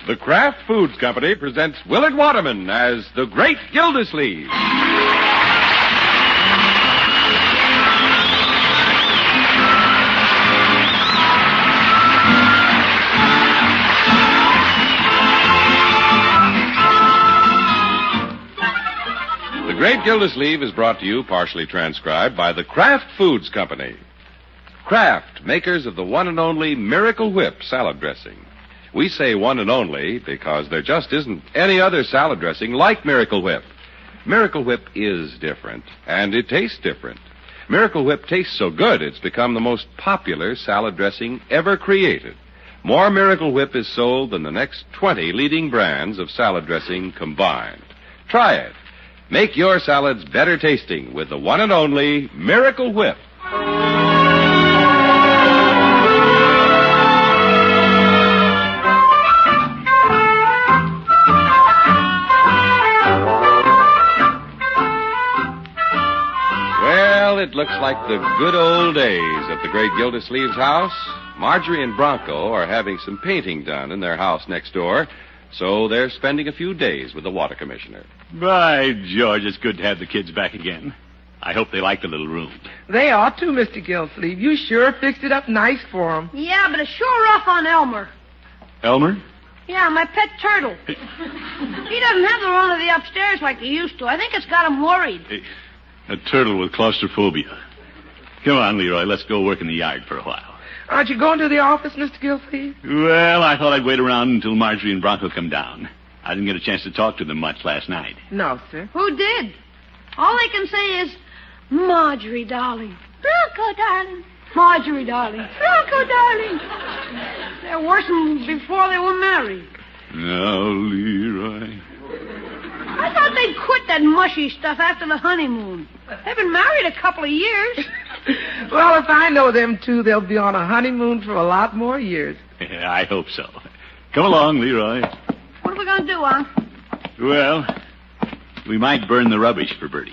The Kraft Foods Company presents Willard Waterman as the Great Gildersleeve. The Great Gildersleeve is brought to you, partially transcribed, by the Kraft Foods Company. Kraft, makers of the one and only Miracle Whip salad dressing. We say one and only because there just isn't any other salad dressing like Miracle Whip. Miracle Whip is different, and it tastes different. Miracle Whip tastes so good it's become the most popular salad dressing ever created. More Miracle Whip is sold than the next 20 leading brands of salad dressing combined. Try it. Make your salads better tasting with the one and only Miracle Whip. Well, it looks like the good old days at the Great Gildersleeve's house. Marjorie and Bronco are having some painting done in their house next door, so they're spending a few days with the water commissioner. By George, it's good to have the kids back again. I hope they like the little room. They are too, Mr. Gildersleeve. You sure fixed it up nice for them. Yeah, but it's sure rough on Elmer. Elmer? Yeah, my pet turtle. He doesn't have the run of the upstairs like he used to. I think it's got him worried. Hey, a turtle with claustrophobia. Come on, Leroy, let's go work in the yard for a while. Aren't you going to the office, Mr. Gildersleeve? Well, I thought I'd wait around until Marjorie and Bronco come down. I didn't get a chance to talk to them much last night. No, sir. Who did? All they can say is, Marjorie, darling. Bronco, darling. Marjorie, darling. Bronco, darling. They're worse than before they were married. No, Leroy. I thought they'd quit that mushy stuff after the honeymoon. They've been married a couple of years. Well, if I know them two, they'll be on a honeymoon for a lot more years. Yeah, I hope so. Come along, Leroy. What are we going to do, Unc? Well, we might burn the rubbish for Bertie.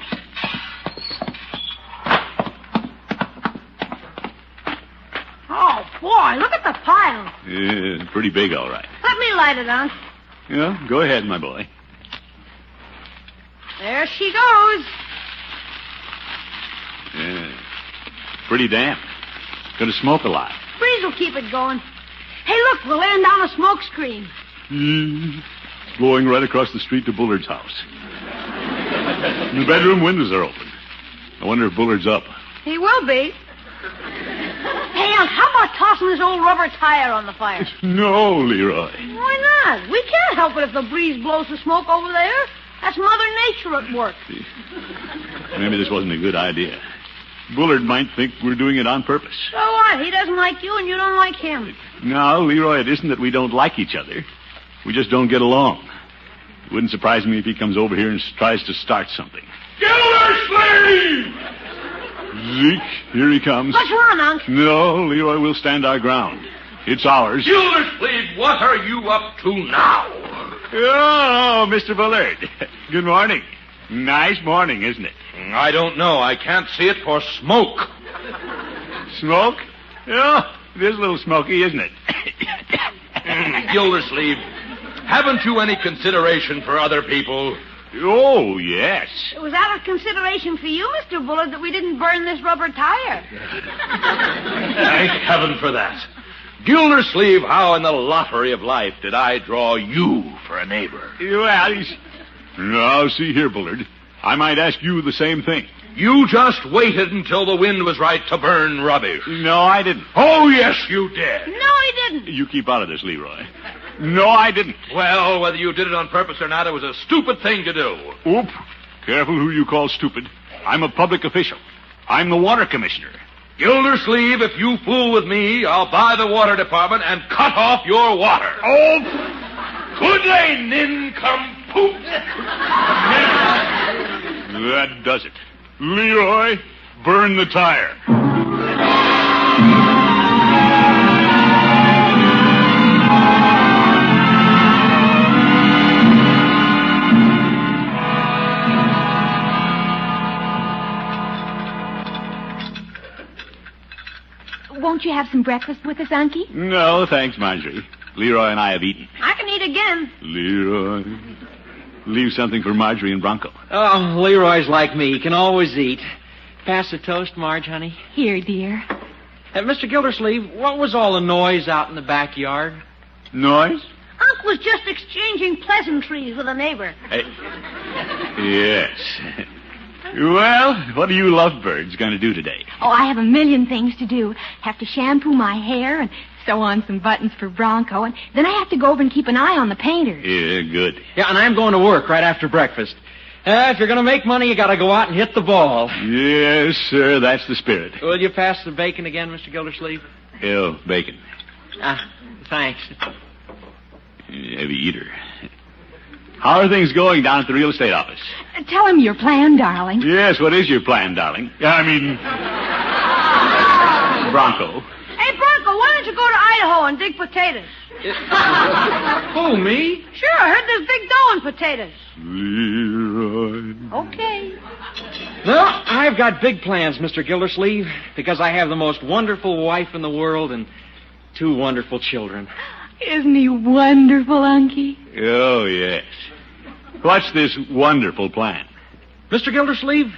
Oh, boy, look at the pile. Yeah, pretty big, all right. Let me light it, Unc. Yeah, go ahead, my boy. There she goes. Yeah, pretty damp. Gonna smoke a lot. Breeze will keep it going. Hey, look, we're laying down a smoke screen. It's blowing right across the street to Bullard's house. The bedroom windows are open. I wonder if Bullard's up. He will be. Hey, Unc, how about tossing this old rubber tire on the fire? No, Leroy. Why not? We can't help it if the breeze blows the smoke over there. That's Mother Nature at work. Maybe this wasn't a good idea. Bullard might think we're doing it on purpose. So what? He doesn't like you and you don't like him. No, Leroy, it isn't that we don't like each other. We just don't get along. It wouldn't surprise me if he comes over here and tries to start something. Gildersleeve! Zeke, here he comes. What's wrong, Unc? No, Leroy, we'll stand our ground. It's ours. Gildersleeve, what are you up to now? Oh, Mr. Bullard. Good morning. Nice morning, isn't it? I don't know. I can't see it for smoke. Smoke? Oh, it is a little smoky, isn't it? Gildersleeve, haven't you any consideration for other people? Oh, yes. It was out of consideration for you, Mr. Bullard, that we didn't burn this rubber tire. Thank heaven for that. Gildersleeve, how in the lottery of life did I draw you for a neighbor? Well, now, see here, Bullard. I might ask you the same thing. You just waited until the wind was right to burn rubbish. No, I didn't. Oh, yes, you did. No, he didn't. You keep out of this, Leroy. No, I didn't. Well, whether you did it on purpose or not, it was a stupid thing to do. Oop. Careful who you call stupid. I'm a public official. I'm the water commissioner. Gildersleeve, if you fool with me, I'll buy the water department and cut off your water. Oh! Good day, nincompoop. That does it. Leroy, burn the tire. Won't you have some breakfast with us, Unky? No, thanks, Marjorie. Leroy and I have eaten. I can eat again. Leroy. Leave something for Marjorie and Bronco. Oh, Leroy's like me. He can always eat. Pass the toast, Marge, honey. Here, dear. Mr. Gildersleeve, what was all the noise out in the backyard? Noise? Unc was just exchanging pleasantries with a neighbor. Yes. Well, what are you lovebirds going to do today? Oh, I have a million things to do. Have to shampoo my hair and sew on some buttons for Bronco, and then I have to go over and keep an eye on the painters. Yeah, good. Yeah, and I'm going to work right after breakfast. If you're going to make money, you got to go out and hit the ball. Yes, sir, that's the spirit. Will you pass the bacon again, Mr. Gildersleeve? Oh, bacon. Thanks. Heavy eater. How are things going down at the real estate office? Tell him your plan, darling. Yes, what is your plan, darling? Bronco. Hey, Bronco, why don't you go to Idaho and dig potatoes? Who, me? Sure, I heard there's big dough in potatoes. Leroy. Okay. Well, I've got big plans, Mr. Gildersleeve, because I have the most wonderful wife in the world and 2 wonderful children. Isn't he wonderful, Unky? Oh, yes. What's this wonderful plan? Mr. Gildersleeve,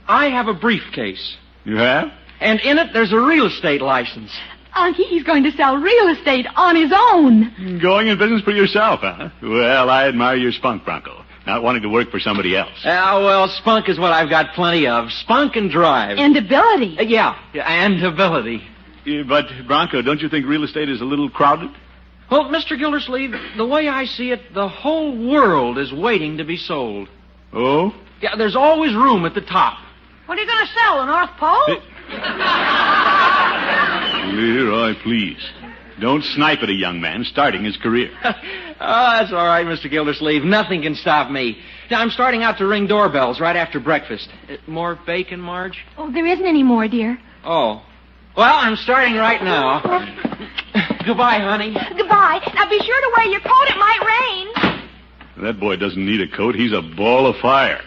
I have a briefcase. You have? And in it, there's a real estate license. Unky, he's going to sell real estate on his own. Going in business for yourself, huh? Well, I admire your spunk, Bronco. Not wanting to work for somebody else. Well, spunk is what I've got plenty of. Spunk and drive. And ability. Yeah, and ability. But, Bronco, don't you think real estate is a little crowded? Well, Mr. Gildersleeve, the way I see it, the whole world is waiting to be sold. Oh? Yeah, there's always room at the top. What are you going to sell, the North Pole? Leroy, please. Don't snipe at a young man starting his career. That's all right, Mr. Gildersleeve. Nothing can stop me. Now, I'm starting out to ring doorbells right after breakfast. More bacon, Marge? Oh, there isn't any more, dear. Oh. Well, I'm starting right now. Goodbye, honey. Goodbye. Now, be sure to wear your coat. It might rain. That boy doesn't need a coat. He's a ball of fire.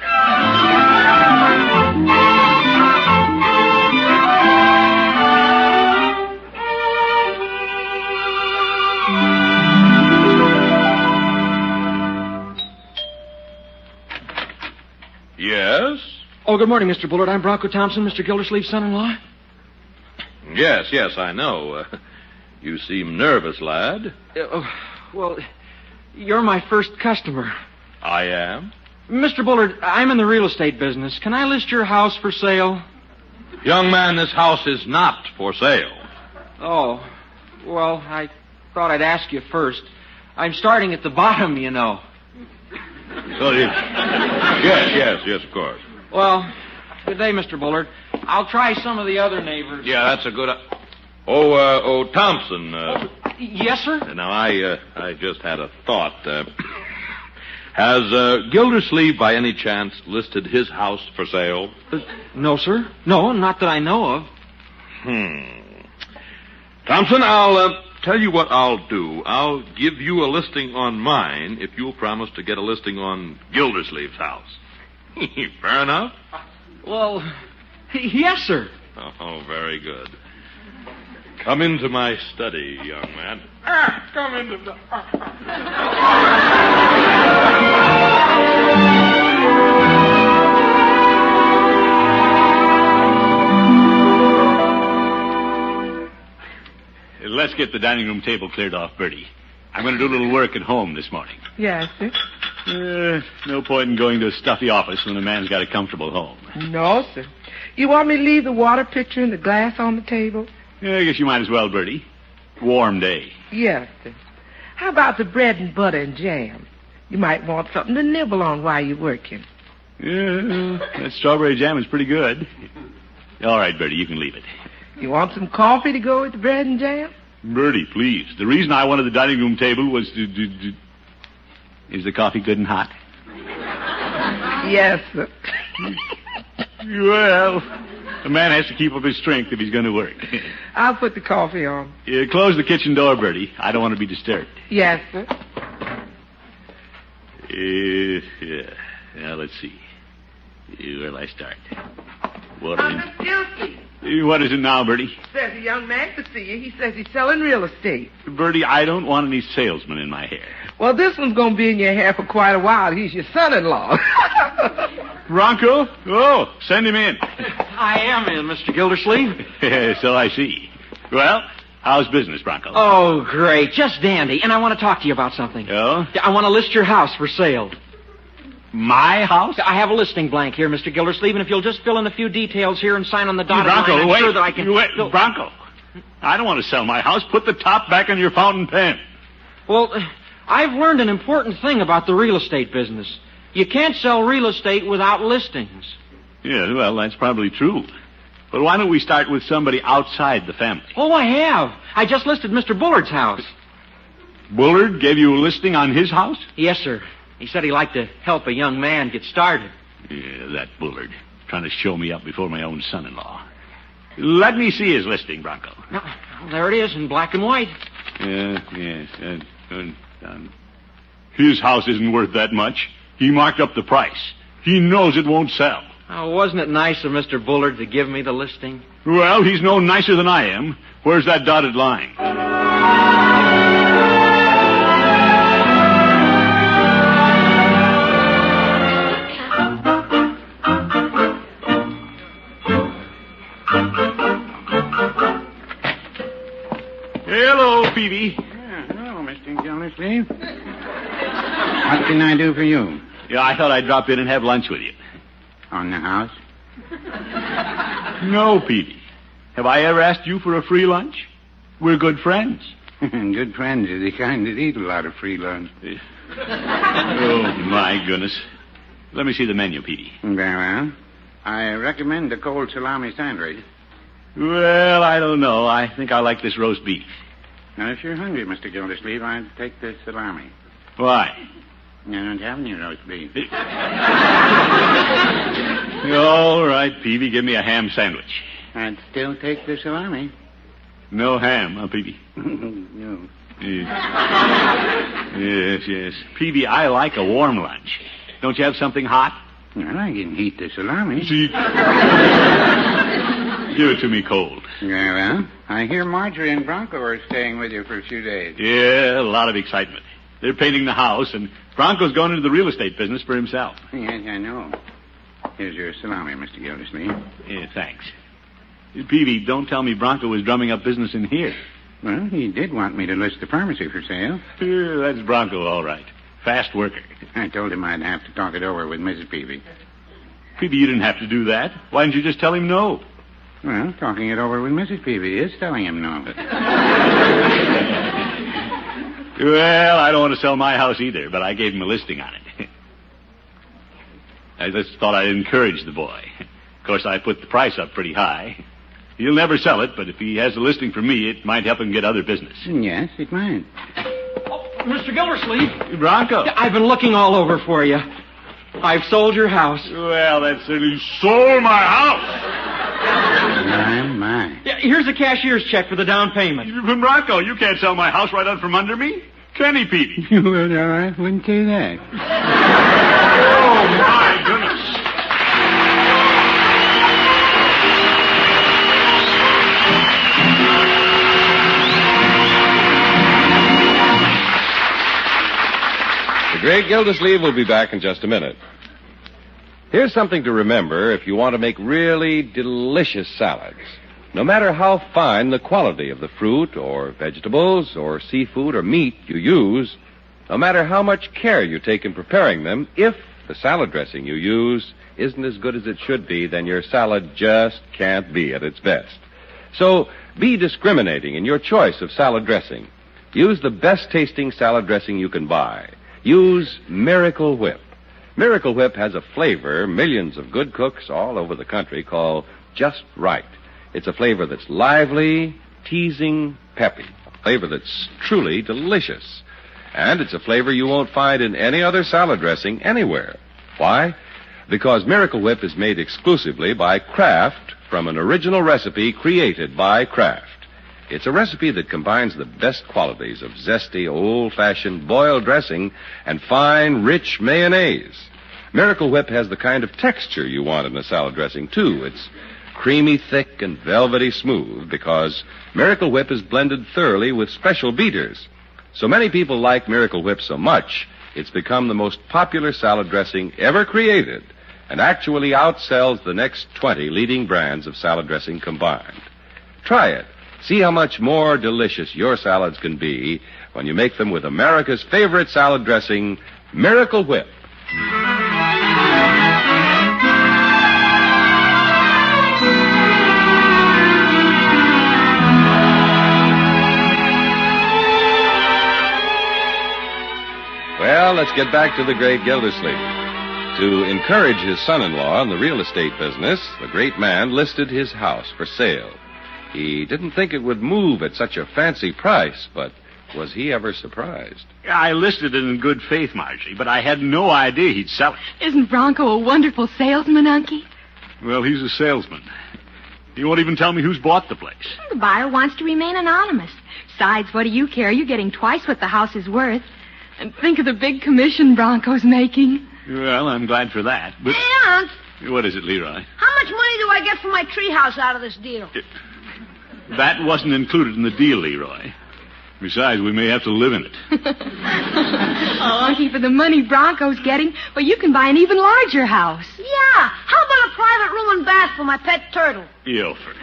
Yes? Oh, good morning, Mr. Bullard. I'm Bronco Thompson, Mr. Gildersleeve's son-in-law. Yes, I know. You seem nervous, lad. Well, you're my first customer. I am? Mr. Bullard, I'm in the real estate business. Can I list your house for sale? Young man, this house is not for sale. Oh, well, I thought I'd ask you first. I'm starting at the bottom, you know. Oh, yes, of course. Well, good day, Mr. Bullard. I'll try some of the other neighbors. Yeah, that's a good... Thompson. Yes, sir? Now, I just had a thought. Has Gildersleeve, by any chance, listed his house for sale? No, sir. No, not that I know of. Thompson, I'll tell you what I'll do. I'll give you a listing on mine if you'll promise to get a listing on Gildersleeve's house. Fair enough? Well, yes, sir. Oh, very good. Come into my study, young man. Come into the... Let's get the dining room table cleared off, Bertie. I'm going to do a little work at home this morning. Yes, sir. No point in going to a stuffy office when a man's got a comfortable home. No, sir. You want me to leave the water pitcher and the glass on the table? Yeah, I guess you might as well, Bertie. Warm day. Yes, sir. How about the bread and butter and jam? You might want something to nibble on while you're working. Yeah, that strawberry jam is pretty good. All right, Bertie, you can leave it. You want some coffee to go with the bread and jam? Bertie, please. The reason I wanted the dining room table was to... Is the coffee good and hot? Yes, sir. Well, a man has to keep up his strength if he's going to work. I'll put the coffee on. Close the kitchen door, Bertie. I don't want to be disturbed. Yes, sir. Yeah. Now, let's see. Where'll I start? Water in. Mr. Gildersleeve. What is it now, Bertie? Says a young man to see you. He says he's selling real estate. Bertie, I don't want any salesmen in my hair. Well, this one's going to be in your hair for quite a while. He's your son-in-law. Bronco? Oh, send him in. I am in, Mr. Gildersleeve. So I see. Well, how's business, Bronco? Oh, great. Just dandy. And I want to talk to you about something. Oh? I want to list your house for sale. My house? I have a listing blank here, Mr. Gildersleeve, and if you'll just fill in a few details here and sign on the dotted Bronco, line, I'm wait. sure that I can... Wait, Bronco. I don't want to sell my house. Put the top back on your fountain pen. Well, I've learned an important thing about the real estate business. You can't sell real estate without listings. Yeah, well, that's probably true. But why don't we start with somebody outside the family? Oh, I have. I just listed Mr. Bullard's house. Bullard gave you a listing on his house? Yes, sir. He said he'd like to help a young man get started. Yeah, that Bullard. Trying to show me up before my own son-in-law. Let me see his listing, Bronco. Well, there it is in black and white. Yes. His house isn't worth that much. He marked up the price. He knows it won't sell. Oh, wasn't it nice of Mr. Bullard to give me the listing? Well, he's no nicer than I am. Where's that dotted line? Hello, Peavy. Hello, Mr. Gildersleeve. What can I do for you? Yeah, I thought I'd drop in and have lunch with you. On the house? No, Peavy. Have I ever asked you for a free lunch? We're good friends. Good friends are the kind that eat a lot of free lunch. Oh, my goodness. Let me see the menu, Peavy. Very well. I recommend a cold salami sandwich. Well, I don't know. I think I like this roast beef. Now, if you're hungry, Mr. Gildersleeve, I'd take the salami. Why? I don't have any roast beef. All right, Peavy, give me a ham sandwich. I'd still take the salami. No ham, huh, Peavy? No. Yes. Peavy, I like a warm lunch. Don't you have something hot? Well, I can heat the salami. See? Give it to me cold. Very well. I hear Marjorie and Bronco are staying with you for a few days. Yeah, a lot of excitement. They're painting the house, and Bronco's going into the real estate business for himself. Yes, I know. Here's your salami, Mr. Gildersleeve. Yeah, thanks. Peavy, don't tell me Bronco was drumming up business in here. Well, he did want me to list the pharmacy for sale. Yeah, that's Bronco, all right. Fast worker. I told him I'd have to talk it over with Mrs. Peavy. Peavy, you didn't have to do that. Why didn't you just tell him no? Well, talking it over with Mrs. Peavy is telling him no. Well, I don't want to sell my house either, but I gave him a listing on it. I just thought I'd encourage the boy. Of course, I put the price up pretty high. He'll never sell it, but if he has a listing for me, it might help him get other business. Yes, it might. Oh, Mr. Gildersleeve. Bronco. I've been looking all over for you. I've sold your house. Well, that certainly sold my house. My. Yeah, here's a cashier's check for the down payment. Bronco, you can't sell my house right out from under me. Can he, Peavy? Well, I wouldn't say that. Oh, my goodness. The great Gildersleeve will be back in just a minute. Here's something to remember if you want to make really delicious salads. No matter how fine the quality of the fruit or vegetables or seafood or meat you use, no matter how much care you take in preparing them, if the salad dressing you use isn't as good as it should be, then your salad just can't be at its best. So be discriminating in your choice of salad dressing. Use the best tasting salad dressing you can buy. Use Miracle Whip. Miracle Whip has a flavor millions of good cooks all over the country call just right. It's a flavor that's lively, teasing, peppy. A flavor that's truly delicious. And it's a flavor you won't find in any other salad dressing anywhere. Why? Because Miracle Whip is made exclusively by Kraft from an original recipe created by Kraft. It's a recipe that combines the best qualities of zesty, old-fashioned boiled dressing and fine, rich mayonnaise. Miracle Whip has the kind of texture you want in a salad dressing, too. It's creamy thick and velvety smooth because Miracle Whip is blended thoroughly with special beaters. So many people like Miracle Whip so much, it's become the most popular salad dressing ever created and actually outsells the next 20 leading brands of salad dressing combined. Try it. See how much more delicious your salads can be when you make them with America's favorite salad dressing, Miracle Whip. Well, let's get back to the great Gildersleeve. To encourage his son-in-law in the real estate business, the great man listed his house for sale. He didn't think it would move at such a fancy price, but was he ever surprised? I listed it in good faith, Marjorie, but I had no idea he'd sell it. Isn't Bronco a wonderful salesman, Unky? Well, he's a salesman. He won't even tell me who's bought the place. The buyer wants to remain anonymous. Besides, what do you care? You're getting twice what the house is worth. And think of the big commission Bronco's making. Well, I'm glad for that, but... Hey, Aunt, What is it, Leroy? how much money do I get for my treehouse out of this deal? That wasn't included in the deal, Leroy. Besides, we may have to live in it. Oh, Unky, for the money Bronco's getting, well, you can buy an even larger house. Yeah, how about a private room and bath for my pet turtle? Ilford.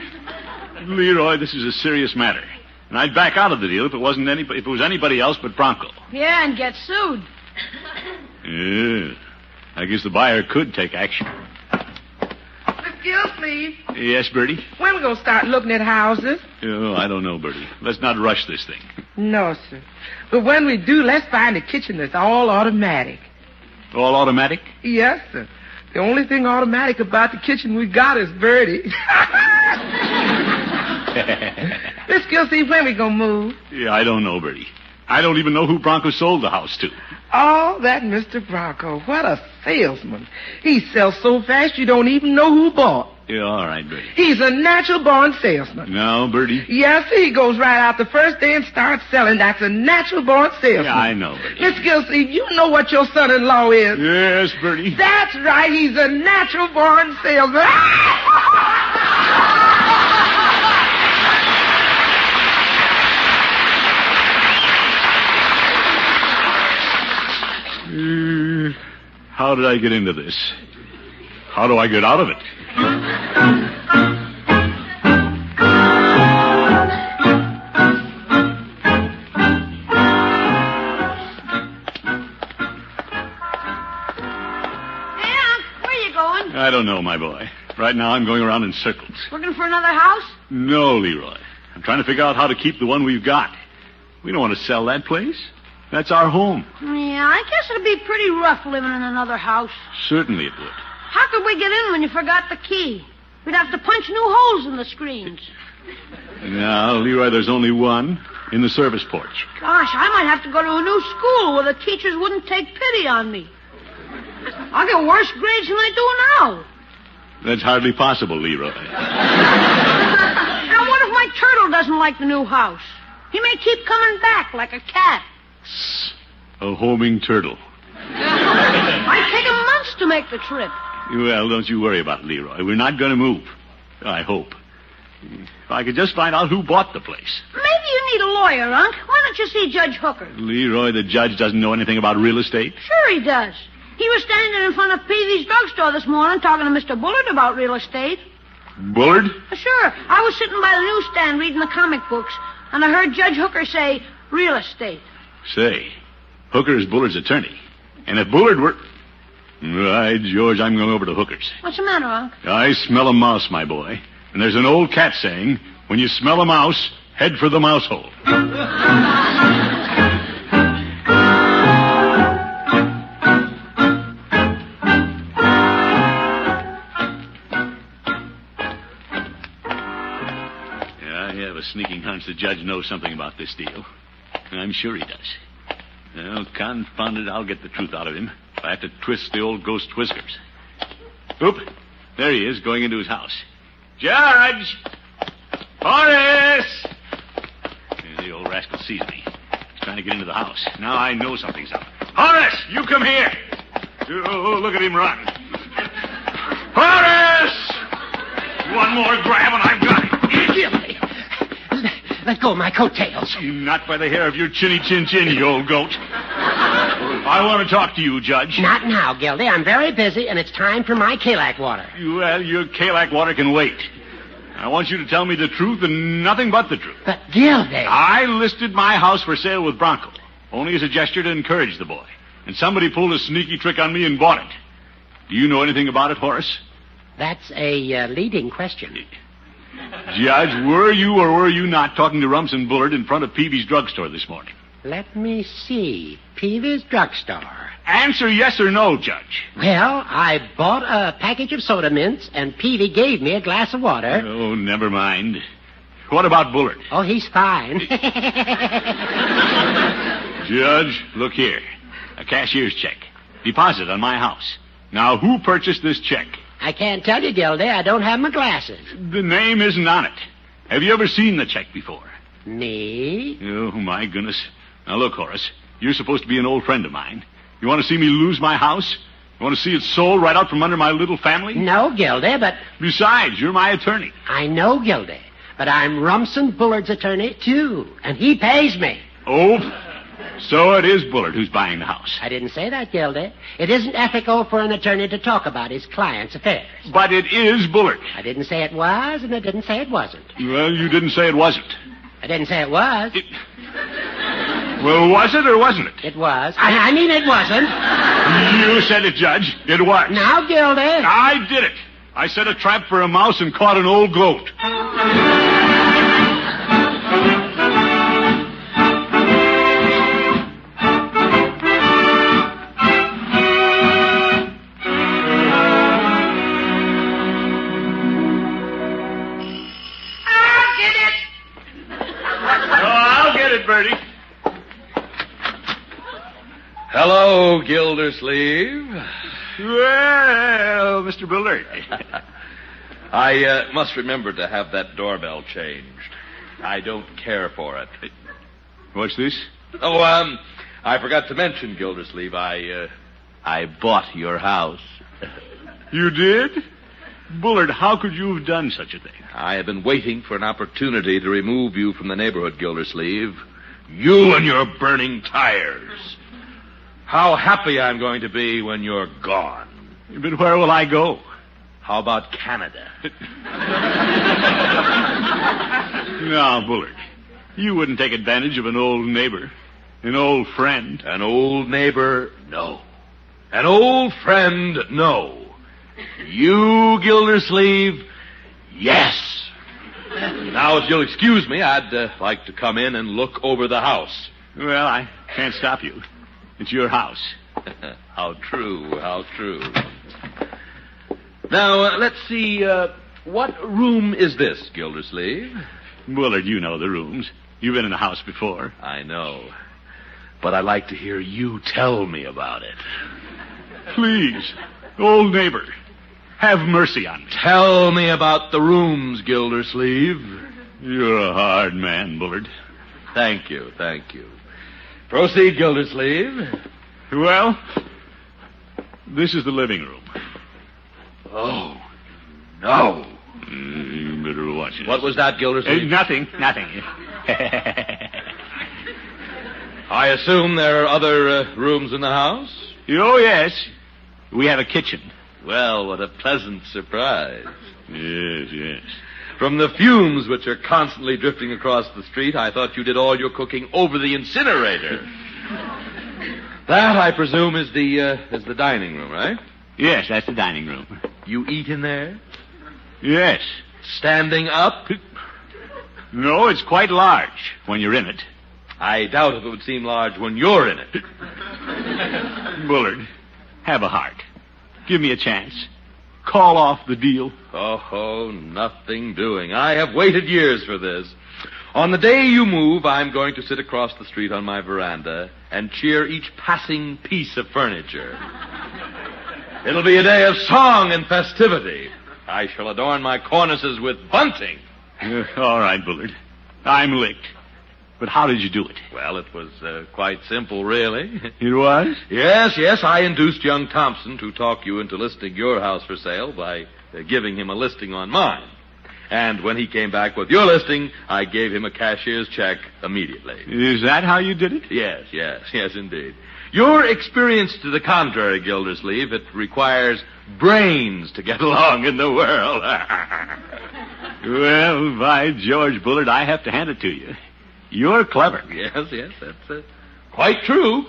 Leroy, this is a serious matter. And I'd back out of the deal if it was anybody else but Bronco. Yeah, and get sued. Yeah. I guess the buyer could take action. Miss Gildersleeve, Yes, Bertie? when we going to start looking at houses? Oh, I don't know, Bertie. Let's not rush this thing. No, sir. But when we do, let's find a kitchen that's all automatic. All automatic? Yes, sir. The only thing automatic about the kitchen we got is Bertie. Miss Gildersleeve, when we going to move? Yeah, I don't know, Bertie. I don't even know who Bronco sold the house to. Oh, that Mr. Bronco. What a salesman. He sells so fast you don't even know who bought. Yeah, all right, Bertie. He's a natural-born salesman. No, Bertie? Yes, he goes right out the first day and starts selling. That's a natural-born salesman. Yeah, I know, Bertie. Miss Gildersleeve, you know what your son-in-law is. Yes, Bertie. That's right. He's a natural-born salesman. How did I get into this? How do I get out of it? Hey, Aunt, where are you going? I don't know, my boy. Right now I'm going around in circles. Looking for another house? No, Leroy. I'm trying to figure out how to keep the one we've got. We don't want to sell that place. That's our home. Yeah, I guess it'd be pretty rough living in another house. Certainly it would. How could we get in when you forgot the key? We'd have to punch new holes in the screens. Now, Leroy, there's only one in the service porch. Gosh, I might have to go to a new school where the teachers wouldn't take pity on me. I'll get worse grades than I do now. That's hardly possible, Leroy. Now, what if my turtle doesn't like the new house? He may keep coming back like a cat. A homing turtle. I'd take him months to make the trip. Well, don't you worry about it, Leroy. We're not going to move. I hope. If I could just find out who bought the place. Maybe you need a lawyer, Unc. Why don't you see Judge Hooker? Leroy, the judge doesn't know anything about real estate. Sure he does. He was standing in front of Peavy's drugstore this morning talking to Mr. Bullard about real estate. Bullard? Sure. I was sitting by the newsstand reading the comic books, and I heard Judge Hooker say, real estate. Say, Hooker is Bullard's attorney. And if Bullard were... Right, George, I'm going over to Hooker's. What's the matter, Unc? I smell a mouse, my boy. And there's an old cat saying, when you smell a mouse, head for the mouse hole. I have a sneaking hunch the judge knows something about this deal. I'm sure he does. Well, confound it, I'll get the truth out of him if I have to twist the old ghost whiskers. Oop, there he is, going into his house. Judge! Horace! The old rascal sees me. He's trying to get into the house. Now I know something's up. Horace, you come here! Oh, look at him run. Horace! One more grab and I've got it. Gildy, let go of my coattails. Not by the hair of your chinny chin chin, you old goat. I want to talk to you, Judge. Not now, Gildy. I'm very busy, and it's time for my Kalak water. Well, your Kalak water can wait. I want you to tell me the truth and nothing but the truth. But, Gildy... I listed my house for sale with Bronco, only as a gesture to encourage the boy. And somebody pulled a sneaky trick on me and bought it. Do you know anything about it, Horace? That's a leading question. Judge, were you or were you not talking to Rumson Bullard in front of Peavy's drugstore this morning? Let me see. Peavy's drugstore. Answer yes or no, Judge. Well, I bought a package of soda mints, and Peavy gave me a glass of water. Oh, never mind. What about Bullard? Oh, he's fine. Judge, look here. A cashier's check. Deposit on my house. Now, who purchased this check? I can't tell you, Gildy. I don't have my glasses. The name isn't on it. Have you ever seen the check before? Me? Oh, my goodness. Now, look, Horace. You're supposed to be an old friend of mine. You want to see me lose my house? You want to see it sold right out from under my little family? No, Gildy, but... Besides, you're my attorney. I know, Gildy, but I'm Rumson Bullard's attorney, too, and he pays me. Oh, so it is Bullard who's buying the house. I didn't say that, Gildy. It isn't ethical for an attorney to talk about his client's affairs. But it is Bullard. I didn't say it was, and I didn't say it wasn't. Well, you didn't say it wasn't. I didn't say it was. Well, was it or wasn't it? It was. I mean it wasn't. You said it, Judge. It was. Now, Gildy. I did it. I set a trap for a mouse and caught an old goat. Bertie. Hello, Gildersleeve. Well, Mr. Bullard. I must remember to have that doorbell changed. I don't care for it. What's this? Oh, I forgot to mention, Gildersleeve, I bought your house. You did? Bullard, how could you have done such a thing? I have been waiting for an opportunity to remove you from the neighborhood, Gildersleeve. You and your burning tires. How happy I'm going to be when you're gone. But where will I go? How about Canada? Now, Bullard, you wouldn't take advantage of an old neighbor, an old friend. An old neighbor, no. An old friend, no. You, Gildersleeve, yes. Now, if you'll excuse me, I'd like to come in and look over the house. Well, I can't stop you. It's your house. How true, how true. Now, let's see, what room is this, Gildersleeve? Bullard, you know the rooms. You've been in the house before. I know. But I'd like to hear you tell me about it. Please, old neighbor, have mercy on me. Tell me about the rooms, Gildersleeve. You're a hard man, Bullard. Thank you, thank you. Proceed, Gildersleeve. Well, this is the living room. Oh, no. You better watch it. What was that, Gildersleeve? Nothing. I assume there are other rooms in the house? Oh, yes. We have a kitchen. Well, what a pleasant surprise. Yes. From the fumes which are constantly drifting across the street, I thought you did all your cooking over the incinerator. That, I presume, is the dining room, right? Yes, that's the dining room. You eat in there? Yes. Standing up? No, it's quite large when you're in it. I doubt if it would seem large when you're in it. Bullard, have a heart. Give me a chance. Call off the deal. Oh, nothing doing. I have waited years for this. On the day you move, I'm going to sit across the street on my veranda and cheer each passing piece of furniture. It'll be a day of song and festivity. I shall adorn my cornices with bunting. All right, Bullard. I'm licked. But how did you do it? Well, it was quite simple, really. It was? Yes. I induced young Thompson to talk you into listing your house for sale by giving him a listing on mine. And when he came back with your listing, I gave him a cashier's check immediately. Is that how you did it? Yes, indeed. Your experience to the contrary, Gildersleeve. It requires brains to get along in the world. Well, by George Bullard, I have to hand it to you. You're clever. Yes, that's quite true.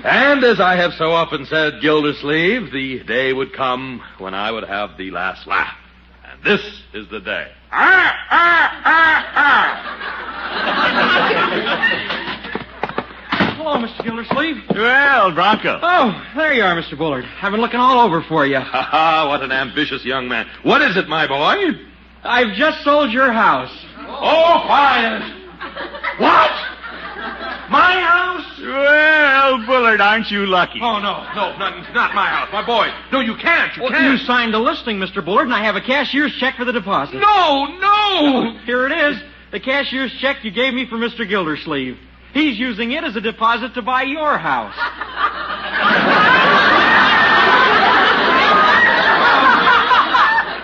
And as I have so often said, Gildersleeve, the day would come when I would have the last laugh. And this is the day. Hello, Mr. Gildersleeve. Well, Bronco. Oh, there you are, Mr. Bullard. I've been looking all over for you. Ha ha, what an ambitious young man. What is it, my boy? I've just sold your house. Oh, quiet. What? My house? Well, Bullard, aren't you lucky? Oh, no, not my house. My boy. No, you can't. You can't. You signed a listing, Mr. Bullard, and I have a cashier's check for the deposit. No! Here it is. The cashier's check you gave me for Mr. Gildersleeve. He's using it as a deposit to buy your house.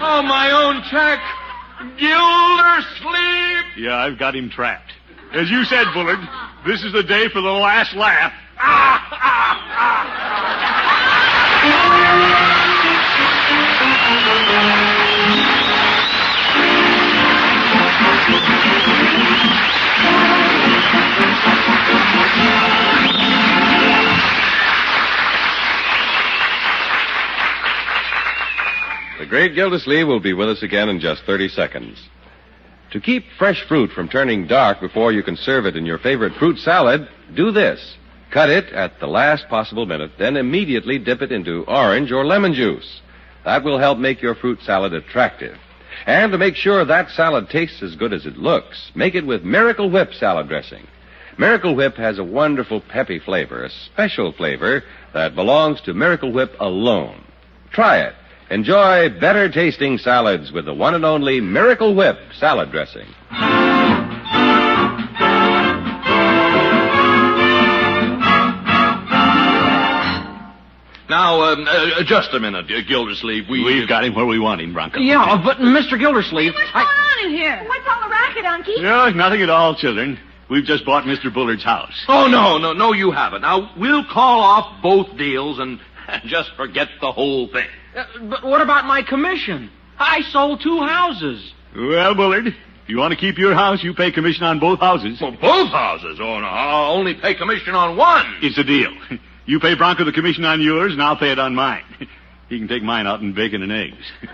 Oh, my own check. Gildersleeve. Yeah, I've got him trapped. As you said, Bullard, this is the day for the last laugh. The great Gildersleeve will be with us again in just 30 seconds. To keep fresh fruit from turning dark before you can serve it in your favorite fruit salad, do this. Cut it at the last possible minute, then immediately dip it into orange or lemon juice. That will help make your fruit salad attractive. And to make sure that salad tastes as good as it looks, make it with Miracle Whip salad dressing. Miracle Whip has a wonderful peppy flavor, a special flavor that belongs to Miracle Whip alone. Try it. Enjoy better tasting salads with the one and only Miracle Whip salad dressing. Now, just a minute, Gildersleeve. We've got him where we want him, Bronco. Yeah, but Mr. Gildersleeve... What's going on in here? What's all the racket, Unky? No, nothing at all, children. We've just bought Mr. Bullard's house. Oh, no, you haven't. Now, we'll call off both deals and just forget the whole thing. But what about my commission? I sold 2 houses. Well, Bullard, if you want to keep your house, you pay commission on both houses. Well, both houses? Oh, no, I'll only pay commission on one. It's a deal. You pay Bronco the commission on yours, and I'll pay it on mine. He can take mine out in bacon and eggs. Did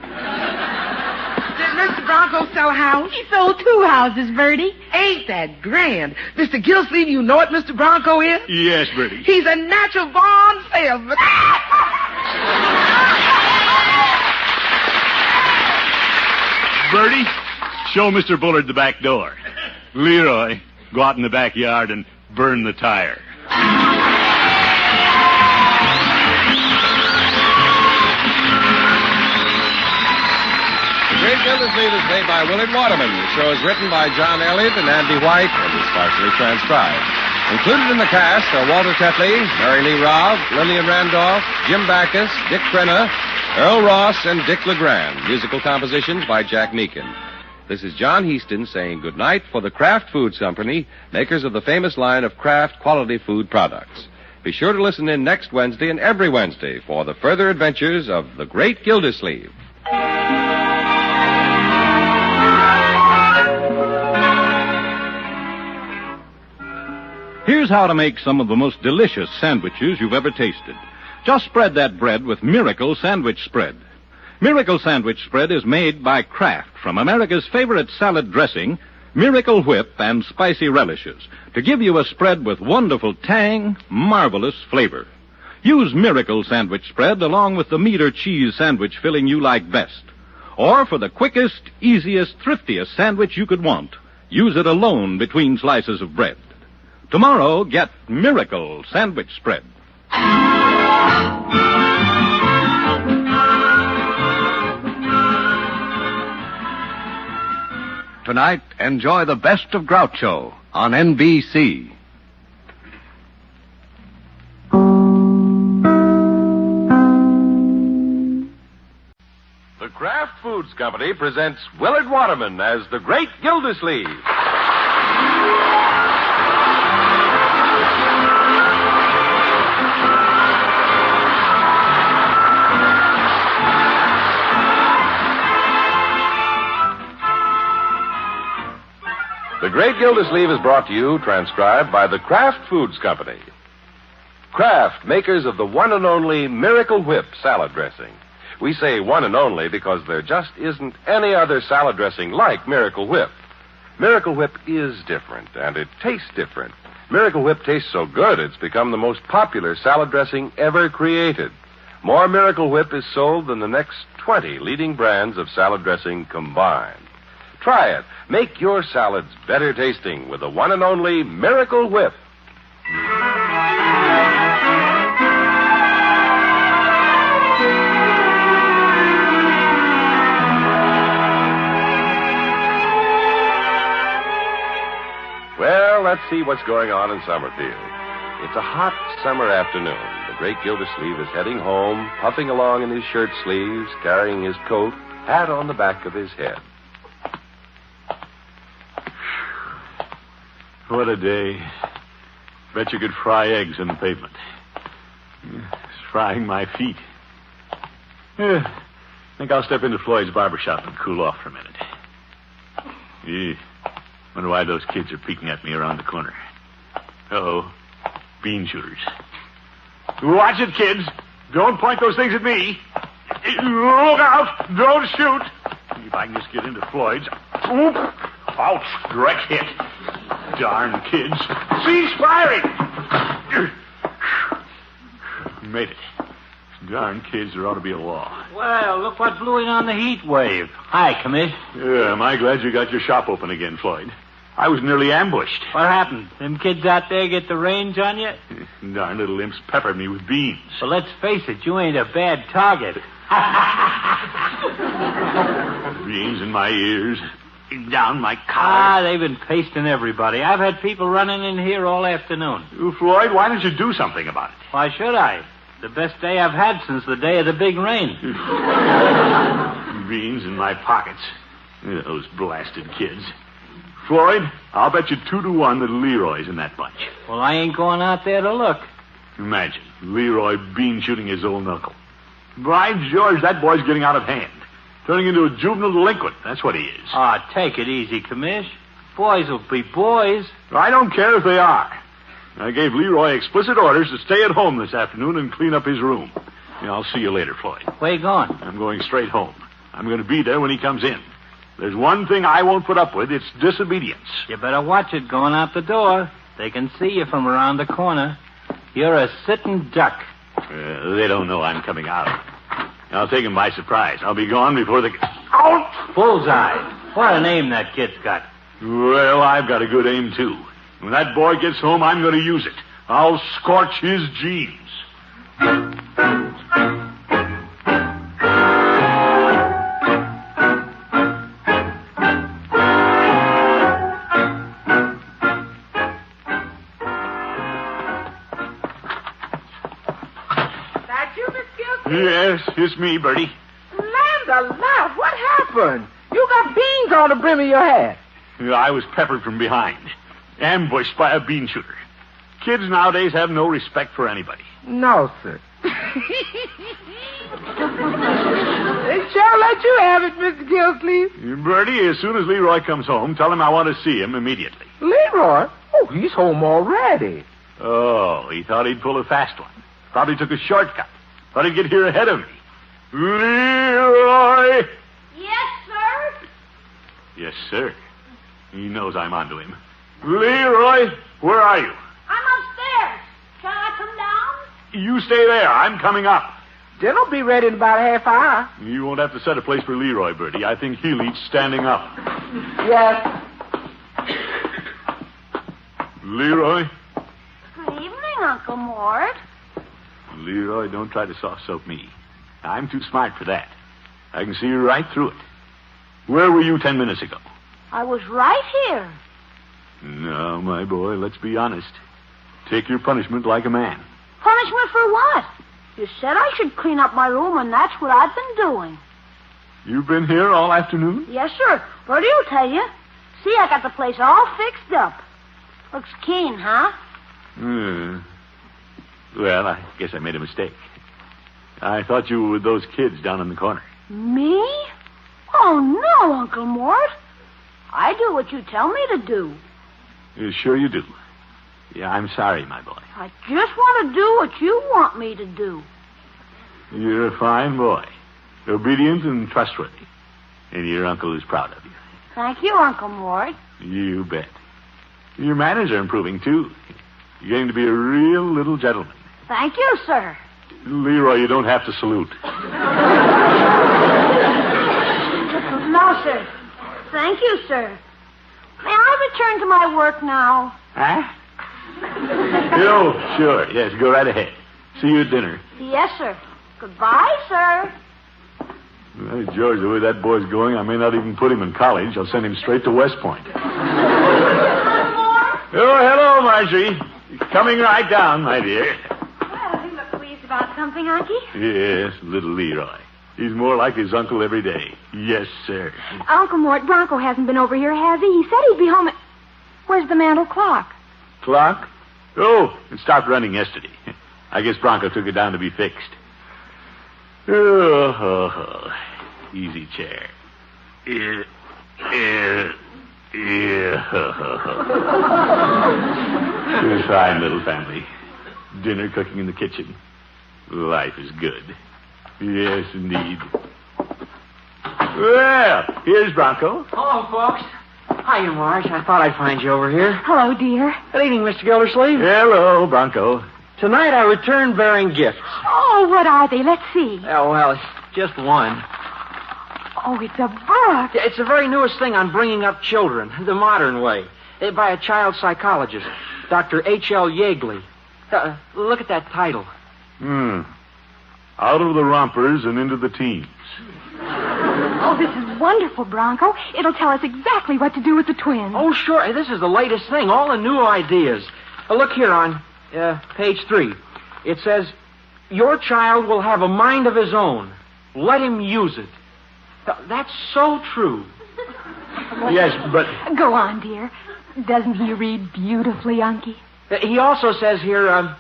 Mr. Bronco sell a house? He sold 2 houses, Bertie. Ain't that grand? Mr. Gildersleeve, you know what Mr. Bronco is? Yes, Bertie. He's a natural born salesman. Bertie, show Mr. Bullard the back door. Leroy, go out in the backyard and burn the tire. The Great Gildersleeve is played by Willard Waterman. The show is written by John Elliott and Andy White and is partially transcribed. Included in the cast are Walter Tetley, Mary Lee Robb, Lillian Randolph, Jim Backus, Dick Crenna, Earl Ross, and Dick LeGrand. Musical compositions by Jack Meakin. This is John Heaston saying goodnight for the Kraft Foods Company, makers of the famous line of Kraft quality food products. Be sure to listen in next Wednesday and every Wednesday for the further adventures of the Great Gildersleeve. Here's how to make some of the most delicious sandwiches you've ever tasted. Just spread that bread with Miracle Sandwich Spread. Miracle Sandwich Spread is made by Kraft from America's favorite salad dressing, Miracle Whip, and spicy relishes to give you a spread with wonderful tang, marvelous flavor. Use Miracle Sandwich Spread along with the meat or cheese sandwich filling you like best. Or for the quickest, easiest, thriftiest sandwich you could want, use it alone between slices of bread. Tomorrow, get Miracle Sandwich Spread. Tonight, enjoy the best of Groucho on NBC. The Kraft Foods Foods Company presents Willard Waterman as the Great Gildersleeve. The Great Gildersleeve is brought to you, transcribed by the Kraft Foods Company. Kraft, makers of the one and only Miracle Whip salad dressing. We say one and only because there just isn't any other salad dressing like Miracle Whip. Miracle Whip is different, and it tastes different. Miracle Whip tastes so good, it's become the most popular salad dressing ever created. More Miracle Whip is sold than the next 20 leading brands of salad dressing combined. Try it. Make your salads better tasting with the one and only Miracle Whip. Well, let's see what's going on in Summerfield. It's a hot summer afternoon. The Great Gildersleeve is heading home, puffing along in his shirt sleeves, carrying his coat, hat on the back of his head. What a day. Bet you could fry eggs in the pavement. It's frying my feet. I think I'll step into Floyd's barbershop and cool off for a minute. Wonder why those kids are peeking at me around the corner. Uh-oh. Bean shooters. Watch it, kids. Don't point those things at me. Look out. Don't shoot. If I can just get into Floyd's. Oop. Ouch. Direct hit. Darn kids. Cease firing! Made it. Darn kids, there ought to be a law. Well, look what blew in on the heat wave. Hi, Commish. Yeah, am I glad you got your shop open again, Floyd. I was nearly ambushed. What happened? Them kids out there get the range on you? Darn little imps peppered me with beans. Well, let's face it, you ain't a bad target. Beans in my ears. Down my collar. They've been pasting everybody. I've had people running in here all afternoon. Floyd, why don't you do something about it? Why should I? The best day I've had since the day of the big rain. Beans in my pockets. Those blasted kids. Floyd, I'll bet you 2-1 that Leroy's in that bunch. Well, I ain't going out there to look. Imagine, Leroy bean shooting his old uncle. By George, that boy's getting out of hand. Turning into a juvenile delinquent. That's what he is. Take it easy, Commish. Boys will be boys. I don't care if they are. I gave Leroy explicit orders to stay at home this afternoon and clean up his room. I'll see you later, Floyd. Where you going? I'm going straight home. I'm going to be there when he comes in. There's one thing I won't put up with. It's disobedience. You better watch it going out the door. They can see you from around the corner. You're a sitting duck. They don't know I'm coming out. I'll take him by surprise. I'll be gone before the... Out! Bullseye. What a name that kid's got. Well, I've got a good aim, too. When that boy gets home, I'm going to use it. I'll scorch his jeans. Yes, it's me, Bertie. Land alive, what happened? You got beans on the brim of your hat. I was peppered from behind. Ambushed by a bean shooter. Kids nowadays have no respect for anybody. No, sir. They shall let you have it, Mr. Gildersleeve. Bertie, as soon as Leroy comes home, tell him I want to see him immediately. Leroy? Oh, he's home already. Oh, he thought he'd pull a fast one. Probably took a shortcut. Thought he'd get here ahead of me. Leroy! Yes, sir? Yes, sir. He knows I'm onto him. Leroy, where are you? I'm upstairs. Can I come down? You stay there. I'm coming up. Dinner'll be ready in about a half hour. You won't have to set a place for Leroy, Bertie. I think he'll eat standing up. Yes. Leroy? Good evening, Uncle Mort. Leroy, don't try to soft soap me. I'm too smart for that. I can see right through it. Where were you 10 minutes ago? I was right here. No, my boy, let's be honest. Take your punishment like a man. Punishment for what? You said I should clean up my room, and that's what I've been doing. You've been here all afternoon? Yes, sir. Bertie will tell you. See, I got the place all fixed up. Looks keen, huh? Well, I guess I made a mistake. I thought you were with those kids down in the corner. Me? Oh, no, Uncle Mort. I do what you tell me to do. Sure you do. Yeah, I'm sorry, my boy. I just want to do what you want me to do. You're a fine boy. Obedient and trustworthy. And your uncle is proud of you. Thank you, Uncle Mort. You bet. Your manners are improving, too. You're getting to be a real little gentleman. Thank you, sir. Leroy, you don't have to salute. No, sir. Thank you, sir. May I return to my work now? Huh? Oh, sure. Yes, go right ahead. See you at dinner. Yes, sir. Goodbye, sir. Well, George, the way that boy's going, I may not even put him in college. I'll send him straight to West Point. Oh, hello, Marjorie. Coming right down, my dear. Well, you look pleased about something, Unky? Yes, little Leroy. He's more like his uncle every day. Yes, sir. Uncle Mort, Bronco hasn't been over here, has he? He said he'd be home at... Where's the mantel clock? Clock? Oh, it stopped running yesterday. I guess Bronco took it down to be fixed. Oh. Easy chair. Fine little family. Dinner cooking in the kitchen. Life is good. Yes, indeed. Well, here's Bronco. Hello, folks. Hiya, Marge. I thought I'd find you over here. Hello, dear. Good evening, Mr. Gildersleeve. Hello, Bronco. Tonight I return bearing gifts. Oh, what are they? Let's see. Oh, well, it's just one. Oh, it's a book. It's the very newest thing on bringing up children, the modern way, by a child psychologist, Dr. H.L. Yeagley. Look at that title. Out of the rompers and into the teens. Oh, this is wonderful, Bronco. It'll tell us exactly what to do with the twins. Oh, sure. This is the latest thing. All the new ideas. Look here on page 3. It says, your child will have a mind of his own. Let him use it. That's so true. Yes, but... Go on, dear. Doesn't he read beautifully, Unky? He also says here,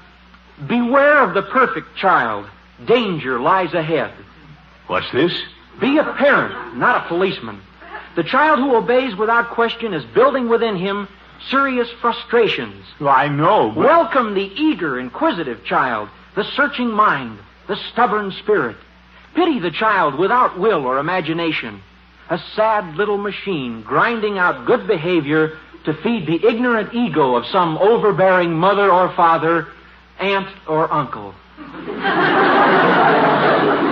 beware of the perfect child. Danger lies ahead. What's this? Be a parent, not a policeman. The child who obeys without question is building within him serious frustrations. Well, I know, but... Welcome the eager, inquisitive child, the searching mind, the stubborn spirit. Pity the child without will or imagination. A sad little machine grinding out good behavior to feed the ignorant ego of some overbearing mother or father, aunt or uncle.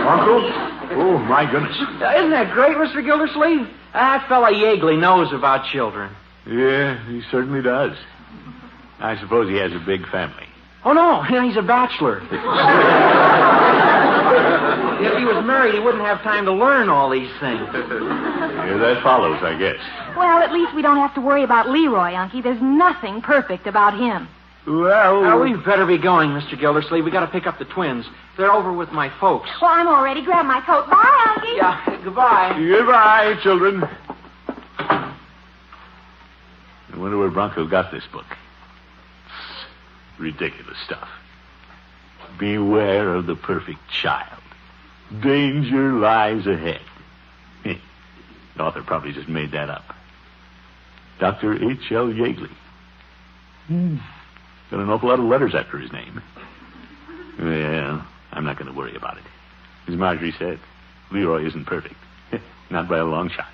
Uncle? Oh, my goodness. Isn't that great, Mr. Gildersleeve? That fella Yeagley knows about children. Yeah, he certainly does. I suppose he has a big family. Oh, no, he's a bachelor. If he was married, he wouldn't have time to learn all these things. Yeah, that follows, I guess. Well, at least we don't have to worry about Leroy, Unky. There's nothing perfect about him. Well... we'd better be going, Mr. Gildersleeve. We got to pick up the twins. They're over with my folks. Well, I'm all ready. Grab my coat. Bye, Unky. Yeah, goodbye. Goodbye, children. I wonder where Bronco got this book. Ridiculous stuff. Beware of the perfect child. Danger lies ahead. The author probably just made that up. Dr. H.L. Yeagley. Got an awful lot of letters after his name. Well, I'm not going to worry about it. As Marjorie said, Leroy isn't perfect. Not by a long shot.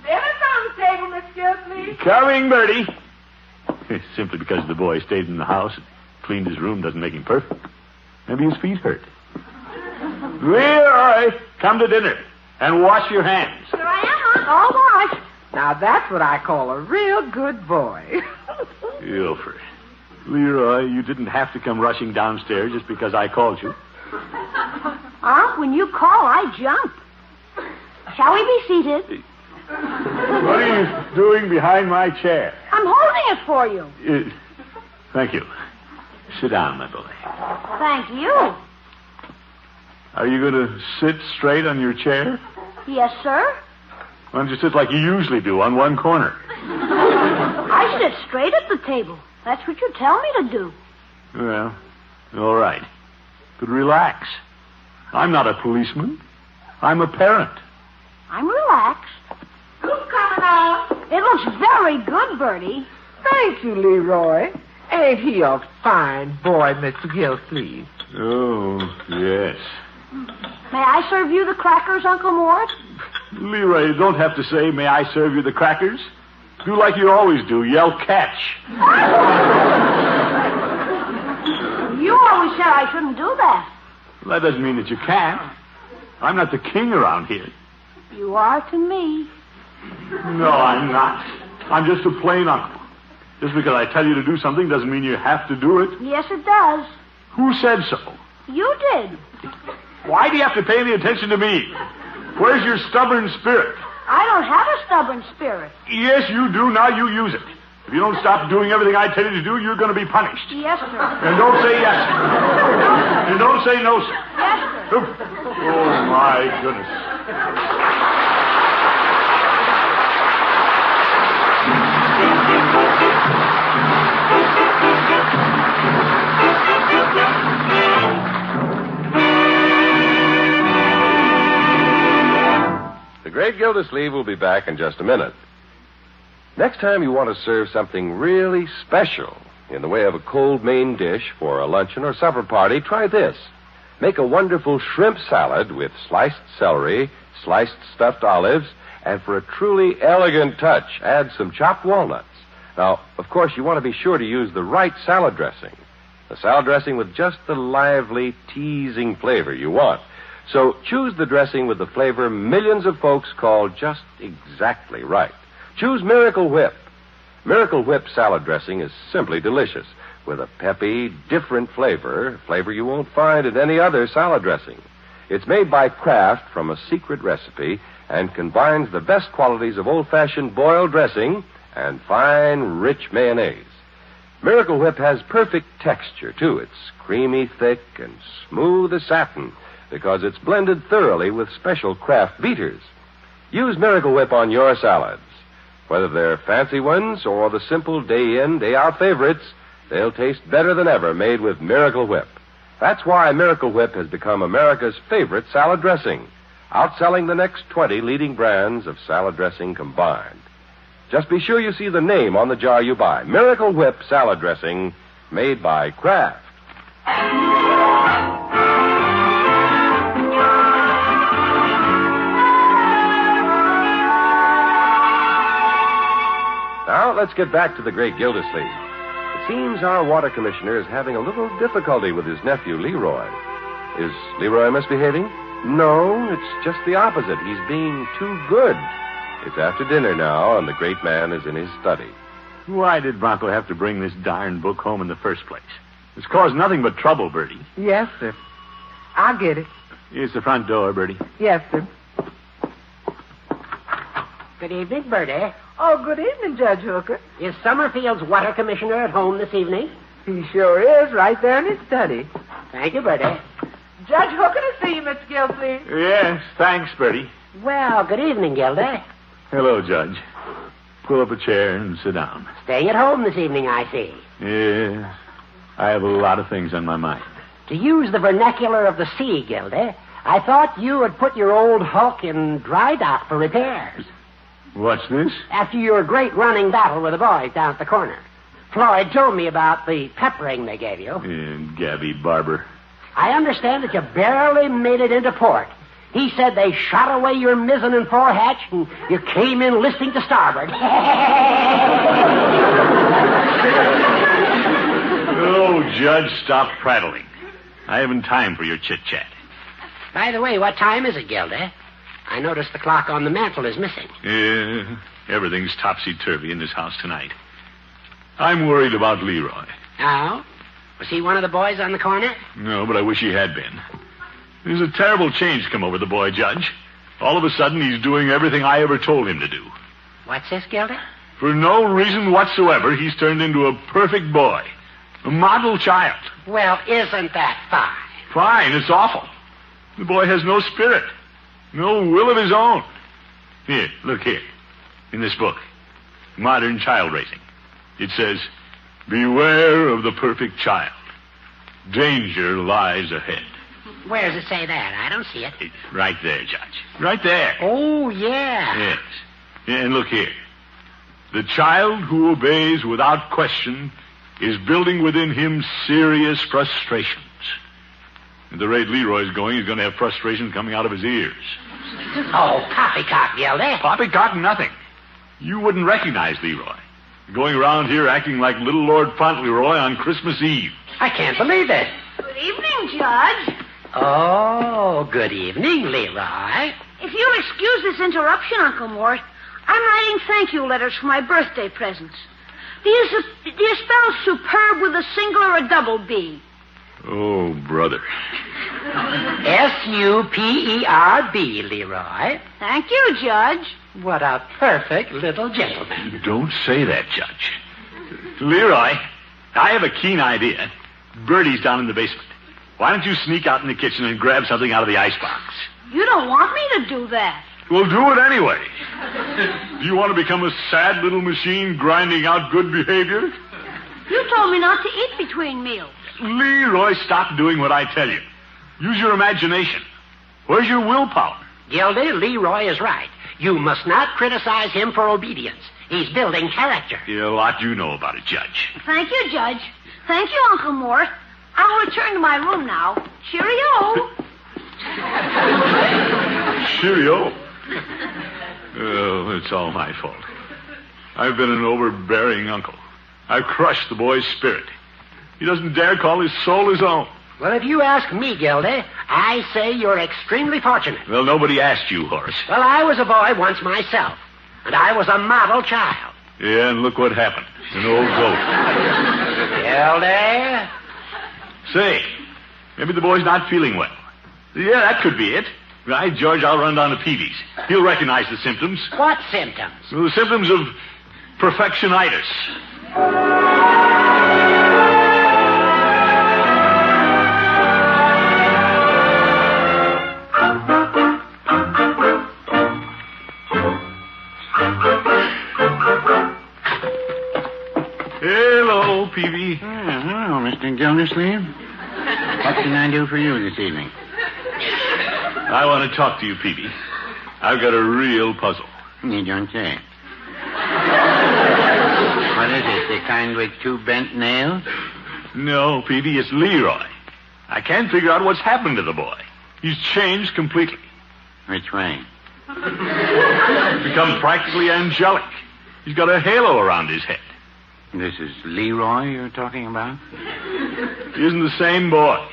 Dinner's on the table, Miss Gildersleeve. Coming, Bertie. Simply because the boy stayed in the house and cleaned his room doesn't make him perfect. Maybe his feet hurt. Leroy, come to dinner and wash your hands. Here I am, Aunt. All right. Now, that's what I call a real good boy. Ilford. Leroy, you didn't have to come rushing downstairs just because I called you. Aunt, when you call, I jump. Shall we be seated? What are you doing behind my chair? I'm holding it for you. Thank you. Sit down, my boy. Thank you. Are you going to sit straight on your chair? Yes, sir. Why don't you sit like you usually do on one corner? I sit straight at the table. That's what you tell me to do. Well, all right. But relax. I'm not a policeman. I'm a parent. I'm relaxed. Who's coming out? It looks very good, Bertie. Thank you, Leroy. Ain't he a fine boy, Mr. Gildersleeve? Oh, yes. May I serve you the crackers, Uncle Mort? Leroy, you don't have to say, may I serve you the crackers? Do like you always do. Yell catch. You always said I shouldn't do that. Well, that doesn't mean that you can't. I'm not the king around here. You are to me. No, I'm not. I'm just a plain uncle. Just because I tell you to do something doesn't mean you have to do it. Yes, it does. Who said so? You did. Why do you have to pay any attention to me? Where's your stubborn spirit? I don't have a stubborn spirit. Yes, you do. Now you use it. If you don't stop doing everything I tell you to do, you're going to be punished. Yes, sir. And don't say yes, sir. And don't say no, sir. Yes, sir. Oh, my goodness. The great Gildersleeve will be back in just a minute. Next time you want to serve something really special in the way of a cold main dish for a luncheon or supper party, try this. Make a wonderful shrimp salad with sliced celery, sliced stuffed olives, and for a truly elegant touch, add some chopped walnuts. Now, of course, you want to be sure to use the right salad dressing. A salad dressing with just the lively, teasing flavor you want. So choose the dressing with the flavor millions of folks call just exactly right. Choose Miracle Whip. Miracle Whip salad dressing is simply delicious with a peppy, different flavor you won't find in any other salad dressing. It's made by Kraft from a secret recipe and combines the best qualities of old-fashioned boiled dressing and fine, rich mayonnaise. Miracle Whip has perfect texture, too. It's creamy thick and smooth as satin because it's blended thoroughly with special Kraft beaters. Use Miracle Whip on your salads. Whether they're fancy ones or the simple day-in, day-out favorites, they'll taste better than ever made with Miracle Whip. That's why Miracle Whip has become America's favorite salad dressing, outselling the next 20 leading brands of salad dressing combined. Just be sure you see the name on the jar you buy. Miracle Whip salad dressing, made by Kraft. Now, let's get back to the great Gildersleeve. It seems our water commissioner is having a little difficulty with his nephew, Leroy. Is Leroy misbehaving? No, it's just the opposite. He's being too good. It's after dinner now, and the great man is in his study. Why did Bronco have to bring this darn book home in the first place? It's caused nothing but trouble, Bertie. Yes, sir. I'll get it. Here's the front door, Bertie. Yes, sir. Good evening, Bertie. Oh, good evening, Judge Hooker. Is Summerfield's water commissioner at home this evening? He sure is, right there in his study. Thank you, Bertie. Judge Hooker to see you, Mr. Gildersleeve. Yes, thanks, Bertie. Well, good evening, Gildy. Hello, Judge. Pull up a chair and sit down. Staying at home this evening, I see. Yes, I have a lot of things on my mind. To use the vernacular of the sea, Gildy, I thought you had put your old hulk in dry dock for repairs. What's this? After your great running battle with the boys down at the corner. Floyd told me about the peppering they gave you. And Gabby Barber. I understand that you barely made it into port. He said they shot away your mizzen and forehatch, and you came in listing to starboard. Oh, Judge, stop prattling. I haven't time for your chit-chat. By the way, what time is it, Gildy? I noticed the clock on the mantel is missing. Yeah, everything's topsy-turvy in this house tonight. I'm worried about Leroy. Oh? Was he one of the boys on the corner? No, but I wish he had been. There's a terrible change come over the boy, Judge. All of a sudden, he's doing everything I ever told him to do. What's this, Gildy? For no reason whatsoever, he's turned into a perfect boy. A model child. Well, isn't that fine? Fine, it's awful. The boy has no spirit. No will of his own. Here, look here. In this book, Modern Child Raising, it says, beware of the perfect child. Danger lies ahead. Where does it say that? I don't see it. Right there, Judge. Right there. Oh, yeah. Yes. And look here. The child who obeys without question is building within him serious frustrations. At the rate Leroy's going, he's going to have frustration coming out of his ears. Oh, poppycock, Gildy. Poppycock nothing. You wouldn't recognize Leroy. Going around here acting like little Lord Fauntleroy on Christmas Eve. I can't believe it. Good evening, Judge. Oh, good evening, Leroy. If you'll excuse this interruption, Uncle Mort, I'm writing thank you letters for my birthday presents. Do you spell superb with a single or a double B? Oh, brother. S-U-P-E-R-B, Leroy. Thank you, Judge. What a perfect little gentleman. Don't say that, Judge. Leroy, I have a keen idea. Bertie's down in the basement. Why don't you sneak out in the kitchen and grab something out of the icebox? You don't want me to do that. Well, do it anyway. Do you want to become a sad little machine grinding out good behavior? You told me not to eat between meals. Leroy, stop doing what I tell you. Use your imagination. Where's your willpower? Gildy, Leroy is right. You must not criticize him for obedience. He's building character. Yeah, a lot you know about it, Judge. Thank you, Judge. Thank you, Uncle Mort. I'll return to my room now. Cheerio. Cheerio. Oh, it's all my fault. I've been an overbearing uncle. I've crushed the boy's spirit. He doesn't dare call his soul his own. Well, if you ask me, Gildy, I say you're extremely fortunate. Well, nobody asked you, Horace. Well, I was a boy once myself, and I was a model child. Yeah, and look what happened. An old goat. Gildy? Say, maybe the boy's not feeling well. Yeah, that could be it. Right, George, I'll run down to Peavy's. He'll recognize the symptoms. What symptoms? Well, the symptoms of perfectionitis. Hello, Peavy. Hello, Mr. Gildersleeve. What can I do for you this evening? I want to talk to you, Peavy. I've got a real puzzle. You don't say. What is it, the kind with two bent nails? No, Peavy, it's Leroy. I can't figure out what's happened to the boy. He's changed completely. Which way? Become practically angelic. He's got a halo around his head. This is Leroy you're talking about? He isn't the same boy.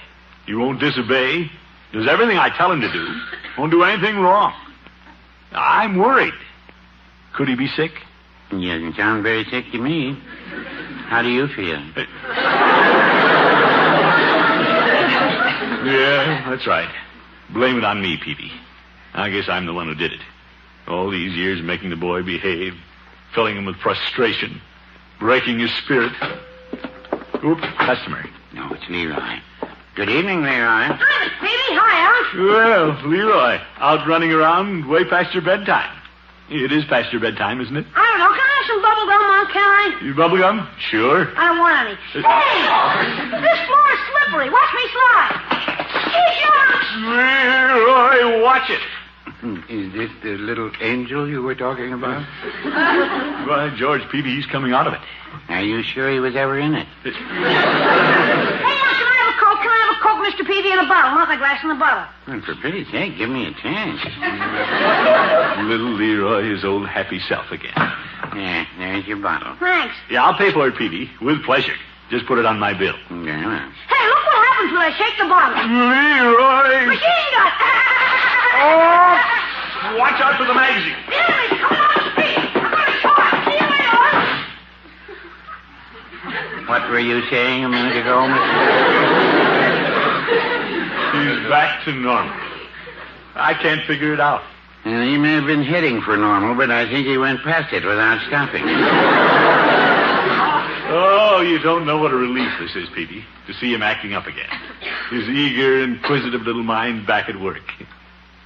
He won't disobey. Does everything I tell him to do. Won't do anything wrong. I'm worried. Could he be sick? He doesn't sound very sick to me. How do you feel? Yeah, that's right. Blame it on me, Peavy. I guess I'm the one who did it. All these years making the boy behave, filling him with frustration, breaking his spirit. Oops, customer. No, it's Leroy. Good evening, Leroy. Hi, Miss Peavy. Hi, Al. Well, Leroy, out running around way past your bedtime. It is past your bedtime, isn't it? I don't know. Can I have some bubble gum, Aunt Caroline? You bubble gum? Sure. I don't want any. Hey! This floor is slippery. Watch me slide. Leroy, watch it. Is this the little angel you were talking about? Why, George Peavy, he's coming out of it. Are you sure he was ever in it? Hey, Al, can I have a Coke? Can I have a Coke, Mr. Peavy, in a bottle, not the glass in the bottle? Well, for pity's sake, give me a chance. Little Leroy, his old happy self again. Yeah, there's your bottle. Thanks. Yeah, I'll pay for it, Peavy, with pleasure. Just put it on my bill. Yeah, well. Hey, look what happens when I shake the bottle. Leroy! Machine gun! Oh! Watch out for the magazine. Billy, come on, speed. I'm going to talk. See you later. What were you saying a minute ago, Mr. He's back to normal. I can't figure it out. And he may have been heading for normal, but I think he went past it without stopping. Oh, you don't know what a relief this is, Peavy, to see him acting up again. His eager, inquisitive little mind back at work.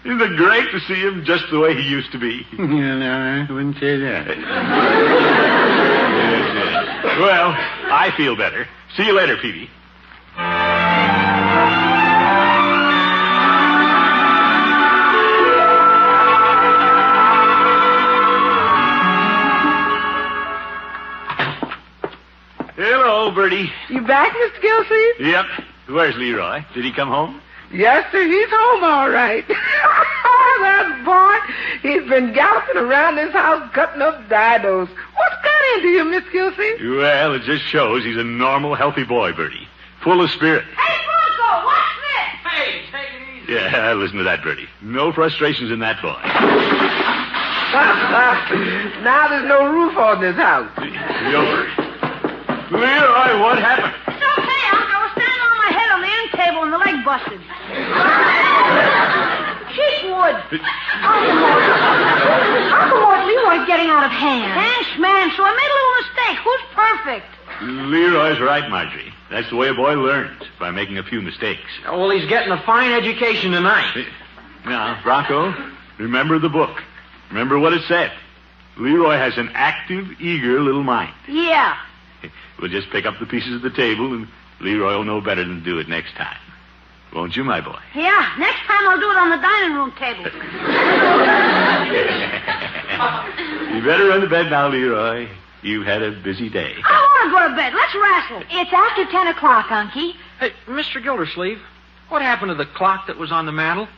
Isn't it great to see him just the way he used to be? No, I wouldn't say that. Yes. Well, I feel better. See you later, Peavy. Hello, Bertie. You back, Mr. Gildersleeve? Yep. Where's Leroy? Did he come home? Yes, sir. He's home all right. That boy, he's been galloping around this house cutting up didos. What's got into you, Miss Gildersleeve? Well, it just shows he's a normal, healthy boy, Bertie. Full of spirit. Hey, Bronco, what's this? Hey, take it easy. Yeah, listen to that, Bertie. No frustrations in that boy. Now there's no roof on this house. Leroy, what happened? It's okay, Unc. I was standing on my head on the end table and the leg busted. Cheap wood. Uncle Mort, Leroy's getting out of hand. Thanks, man. So I made a little mistake. Who's perfect? Leroy's right, Marjorie. That's the way a boy learns, by making a few mistakes. Well, he's getting a fine education tonight. Now, Bronco, remember the book. Remember what it said. Leroy has an active, eager little mind. Yeah. We'll just pick up the pieces of the table, and Leroy will know better than to do it next time. Won't you, my boy? Yeah, next time I'll do it on the dining room table. You better run to bed now, Leroy. You've had a busy day. I want to go to bed. Let's wrestle. It's after 10 o'clock, Unky. Hey, Mr. Gildersleeve, what happened to the clock that was on the mantel?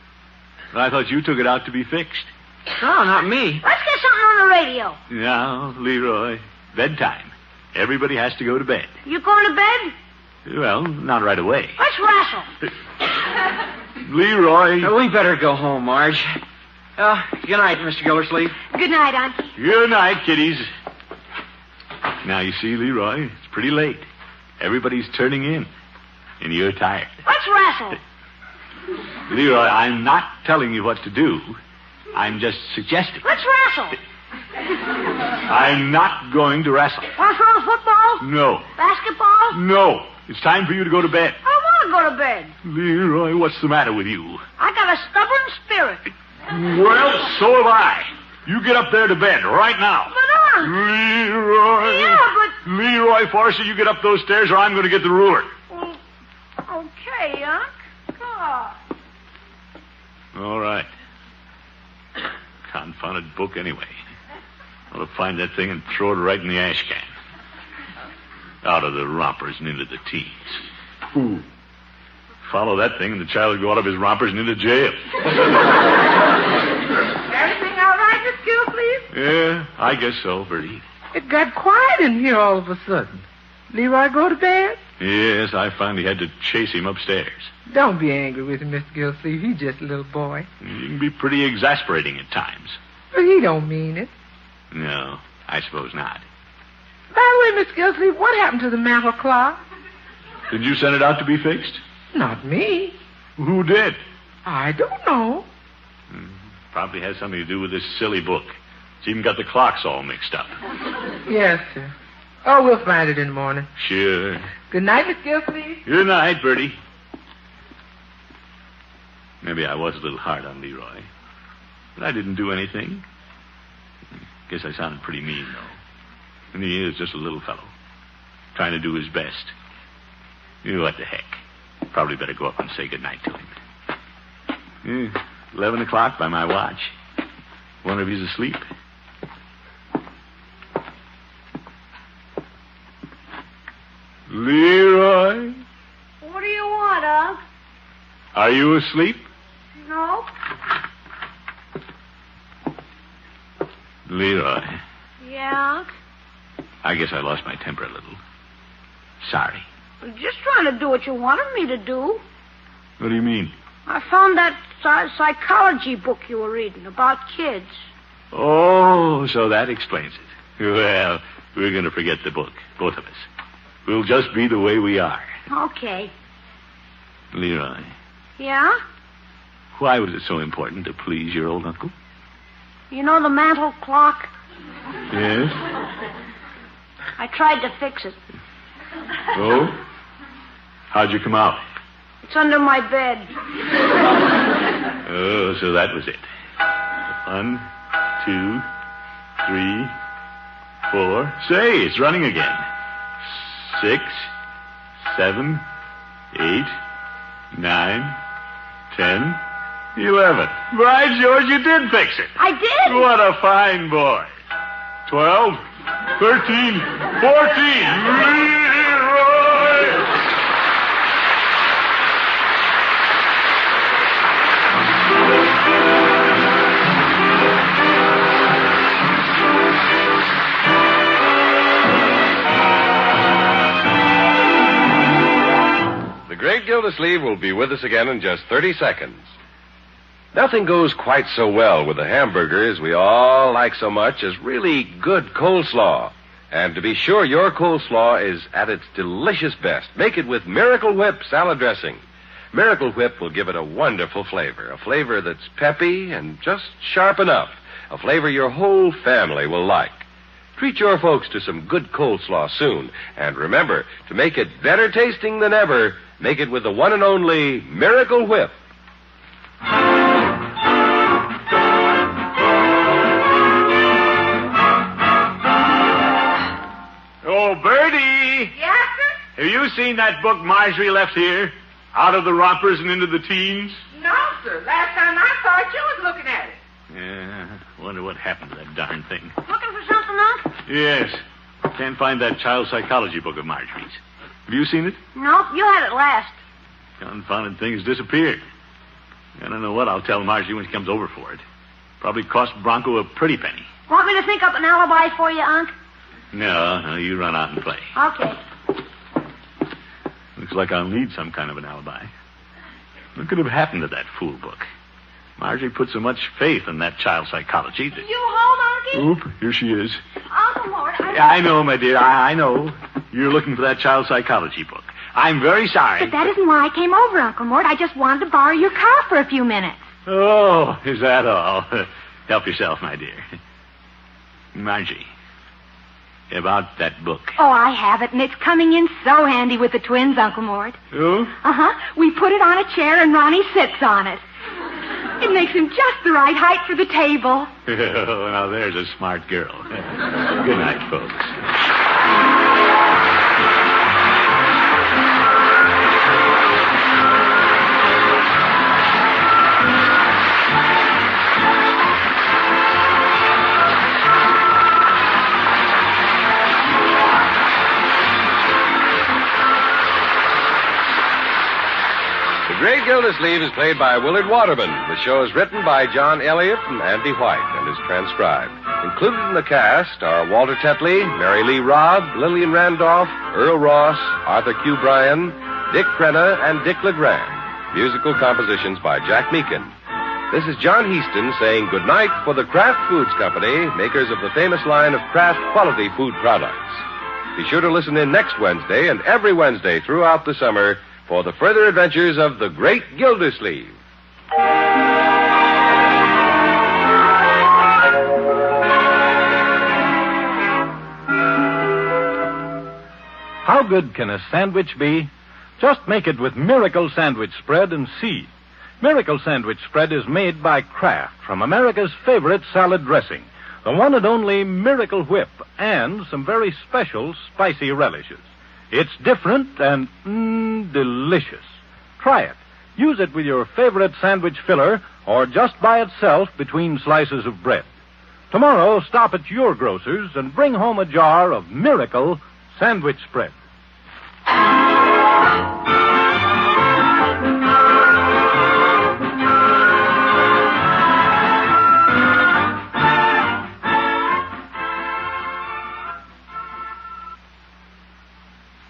I thought you took it out to be fixed. No, not me. Let's get something on the radio. Now, Leroy, bedtime. Everybody has to go to bed. You going to bed? Well, not right away. Let's wrestle. Leroy. We better go home, Marge. Good night, Mr. Gildersleeve. Good night, Unky. Good night, kiddies. Now, you see, Leroy, it's pretty late. Everybody's turning in, and you're tired. Let's wrestle. Leroy, I'm not telling you what to do. I'm just suggesting. Let's wrestle. I'm not going to wrestle. Want to throw the football? No. Basketball? No. It's time for you to go to bed. I want to go to bed. Leroy, what's the matter with you? I got a stubborn spirit. Well, so have I. You get up there to bed right now. But, Leroy. Yeah, but... Leroy Forster, you get up those stairs or I'm going to get the ruler. Well, okay, Unc. God. All right. Confounded book anyway. I'll find that thing and throw it right in the ash can. Out of the rompers and into the teens. Ooh. Follow that thing and the child will go out of his rompers and into jail. Everything all right, Miss Gildersleeve? Yeah, I guess so, Bertie. It got quiet in here all of a sudden. Leroy go to bed? Yes, I finally had to chase him upstairs. Don't be angry with him, Mr. Gildersleeve. He's just a little boy. You can be pretty exasperating at times. But he don't mean it. No, I suppose not. By the way, Miss Gildersleeve, what happened to the mantel clock? Did you send it out to be fixed? Not me. Who did? I don't know. Probably has something to do with this silly book. It's even got the clocks all mixed up. Yes, sir. Oh, we'll find it in the morning. Sure. Good night, Miss Gildersleeve. Good night, Bertie. Maybe I was a little hard on Leroy. But I didn't do anything. Guess I sounded pretty mean, though. And he is just a little fellow. Trying to do his best. You know what the heck. Probably better go up and say goodnight to him. 11 o'clock by my watch. Wonder if he's asleep. Leroy? What do you want, Unc? Are you asleep? No. Leroy, Yeah, Unc? I guess I lost my temper a little. Sorry. I'm just trying to do what you wanted me to do. What do you mean? I found that psychology book you were reading about kids. Oh, so that explains it. Well, we're going to forget the book, both of us. We'll just be the way we are. Okay. Leroy, Yeah? why was it so important to please your old uncle? You know the mantel clock? Yes? I tried to fix it. Oh? How'd you come out? It's under my bed. Oh, so that was it. 1, 2, 3, 4. Say, it's running again. 6, 7, 8, 9, 10, 11. By George, you did fix it. I did. What a fine boy. 12, 13, 14. The great Gildersleeve will be with us again in just 30 seconds. Nothing goes quite so well with a hamburger as we all like so much as really good coleslaw. And to be sure your coleslaw is at its delicious best, make it with Miracle Whip salad dressing. Miracle Whip will give it a wonderful flavor, a flavor that's peppy and just sharp enough, a flavor your whole family will like. Treat your folks to some good coleslaw soon. And remember, to make it better tasting than ever, make it with the one and only Miracle Whip. Oh, Bertie! Yes, sir? Have you seen that book Marjorie left here? Out of the rompers and into the teens? No, sir. Last time I saw it, you was looking at it. Yeah, wonder what happened to that darn thing. Looking for something, Unc? Yes. Can't find that child psychology book of Marjorie's. Have you seen it? Nope, you had it last. Confounded thing's disappeared. I don't know what I'll tell Marjorie when she comes over for it. Probably cost Bronco a pretty penny. Want me to think up an alibi for you, Unc? No, you run out and play. Okay. Looks like I'll need some kind of an alibi. What could have happened to that fool book? Marjorie put so much faith in that child psychology that... You home, Unky? Oop, here she is. Uncle Mort, I know, my dear. I know. You're looking for that child psychology book. I'm very sorry. But that isn't why I came over, Uncle Mort. I just wanted to borrow your car for a few minutes. Oh, is that all? Help yourself, my dear. Margie, about that book. Oh, I have it, and it's coming in so handy with the twins, Uncle Mort. Oh? Uh-huh. We put it on a chair, and Ronnie sits on it. It makes him just the right height for the table. Oh, now there's a smart girl. Good night, folks. The Great Gildersleeve is played by Willard Waterman. The show is written by John Elliott and Andy White and is transcribed. Included in the cast are Walter Tetley, Mary Lee Robb, Lillian Randolph, Earl Ross, Arthur Q. Bryan, Dick Crenna, and Dick LeGrand. Musical compositions by Jack Meakin. This is John Heaston saying goodnight for the Kraft Foods Company, makers of the famous line of Kraft quality food products. Be sure to listen in next Wednesday and every Wednesday throughout the summer for the further adventures of the Great Gildersleeve. How good can a sandwich be? Just make it with Miracle Sandwich Spread and see. Miracle Sandwich Spread is made by Kraft from America's favorite salad dressing, the one and only Miracle Whip, and some very special spicy relishes. It's different and delicious. Try it. Use it with your favorite sandwich filler or just by itself between slices of bread. Tomorrow, stop at your grocer's and bring home a jar of Miracle Sandwich Spread.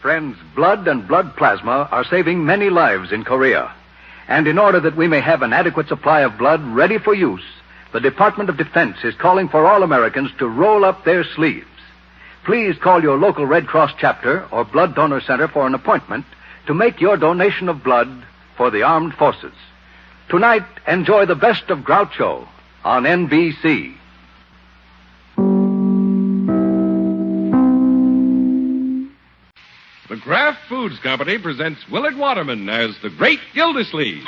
Friends, blood and blood plasma are saving many lives in Korea. And in order that we may have an adequate supply of blood ready for use, the Department of Defense is calling for all Americans to roll up their sleeves. Please call your local Red Cross chapter or blood donor center for an appointment to make your donation of blood for the armed forces. Tonight, enjoy the best of Groucho on NBC. The Kraft Foods Company presents Willard Waterman as the Great Gildersleeve.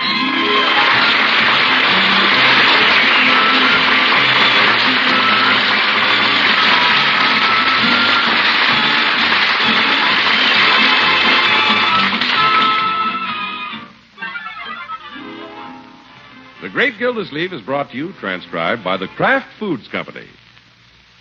The Great Gildersleeve is brought to you, transcribed by the Kraft Foods Company.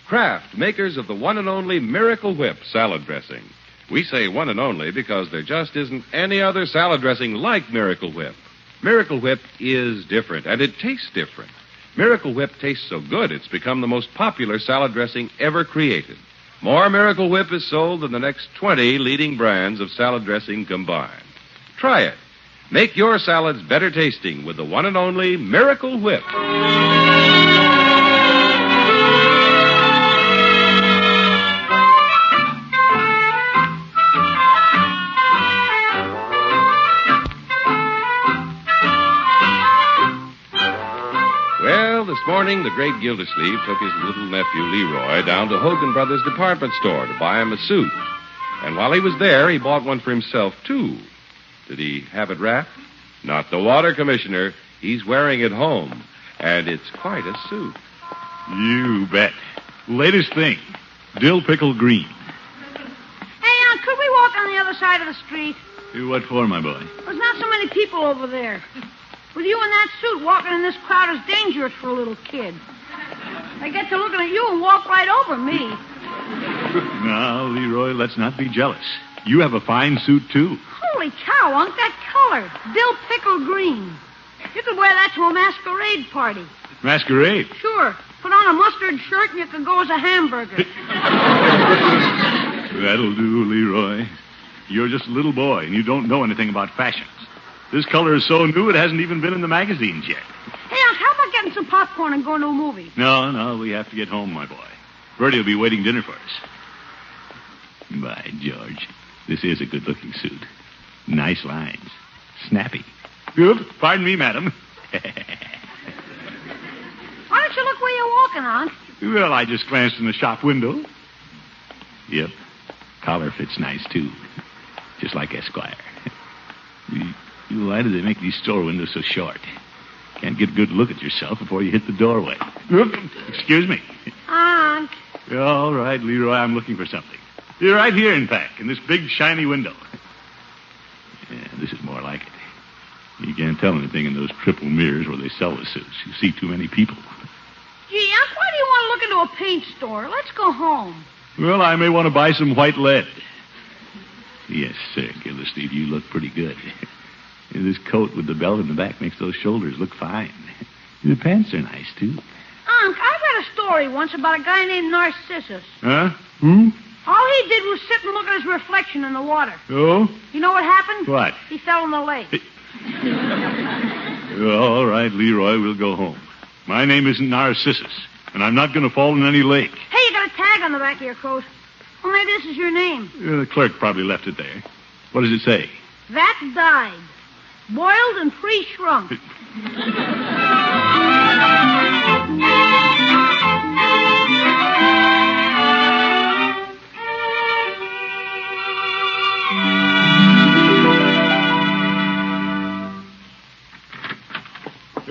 Kraft, makers of the one and only Miracle Whip salad dressing. We say one and only because there just isn't any other salad dressing like Miracle Whip. Miracle Whip is different, and it tastes different. Miracle Whip tastes so good, it's become the most popular salad dressing ever created. More Miracle Whip is sold than the next 20 leading brands of salad dressing combined. Try it. Make your salads better tasting with the one and only Miracle Whip. Well, this morning, the great Gildersleeve took his little nephew, Leroy, down to Hogan Brothers department store to buy him a suit. And while he was there, he bought one for himself, too. Did he have it wrapped? Not the water commissioner. He's wearing it home. And it's quite a suit. You bet. Latest thing. Dill pickle green. Hey, could we walk on the other side of the street? What for, my boy? There's not so many people over there. With you in that suit, walking in this crowd is dangerous for a little kid. They get to looking at you and walk right over me. Now, Leroy, let's not be jealous. You have a fine suit, too. Holy cow, Unc, that color. Dill pickle green. You could wear that to a masquerade party. Masquerade? Sure. Put on a mustard shirt and you could go as a hamburger. That'll do, Leroy. You're just a little boy, and you don't know anything about fashions. This color is so new it hasn't even been in the magazines yet. Hey, Unc, how about getting some popcorn and going to a movie? No, we have to get home, my boy. Bertie will be waiting dinner for us. By George, this is a good-looking suit. Nice lines. Snappy. Oops, pardon me, madam. Why don't you look where you're walking, Unc? Well, I just glanced in the shop window. Yep. Collar fits nice, too. Just like Esquire. Why do they make these store windows so short? Can't get a good look at yourself before you hit the doorway. Oops, excuse me. Unc. All right, Leroy, I'm looking for something. You're right here, in fact, in this big, shiny window. Yeah, this is more like it. You can't tell anything in those triple mirrors where they sell the suits. You see too many people. Gee, Unc, why do you want to look into a paint store? Let's go home. Well, I may want to buy some white lead. Yes, sir, Gildersleeve, you look pretty good. This coat with the belt in the back makes those shoulders look fine. The pants are nice, too. Unc, I read a story once about a guy named Narcissus. Huh? Who? All he did was sit and look at his reflection in the water. Oh? You know what happened? What? He fell in the lake. All right, Leroy, we'll go home. My name isn't Narcissus, and I'm not going to fall in any lake. Hey, you got a tag on the back of your coat. Well, maybe this is your name. The clerk probably left it there. What does it say? That died. Boiled and pre-shrunk.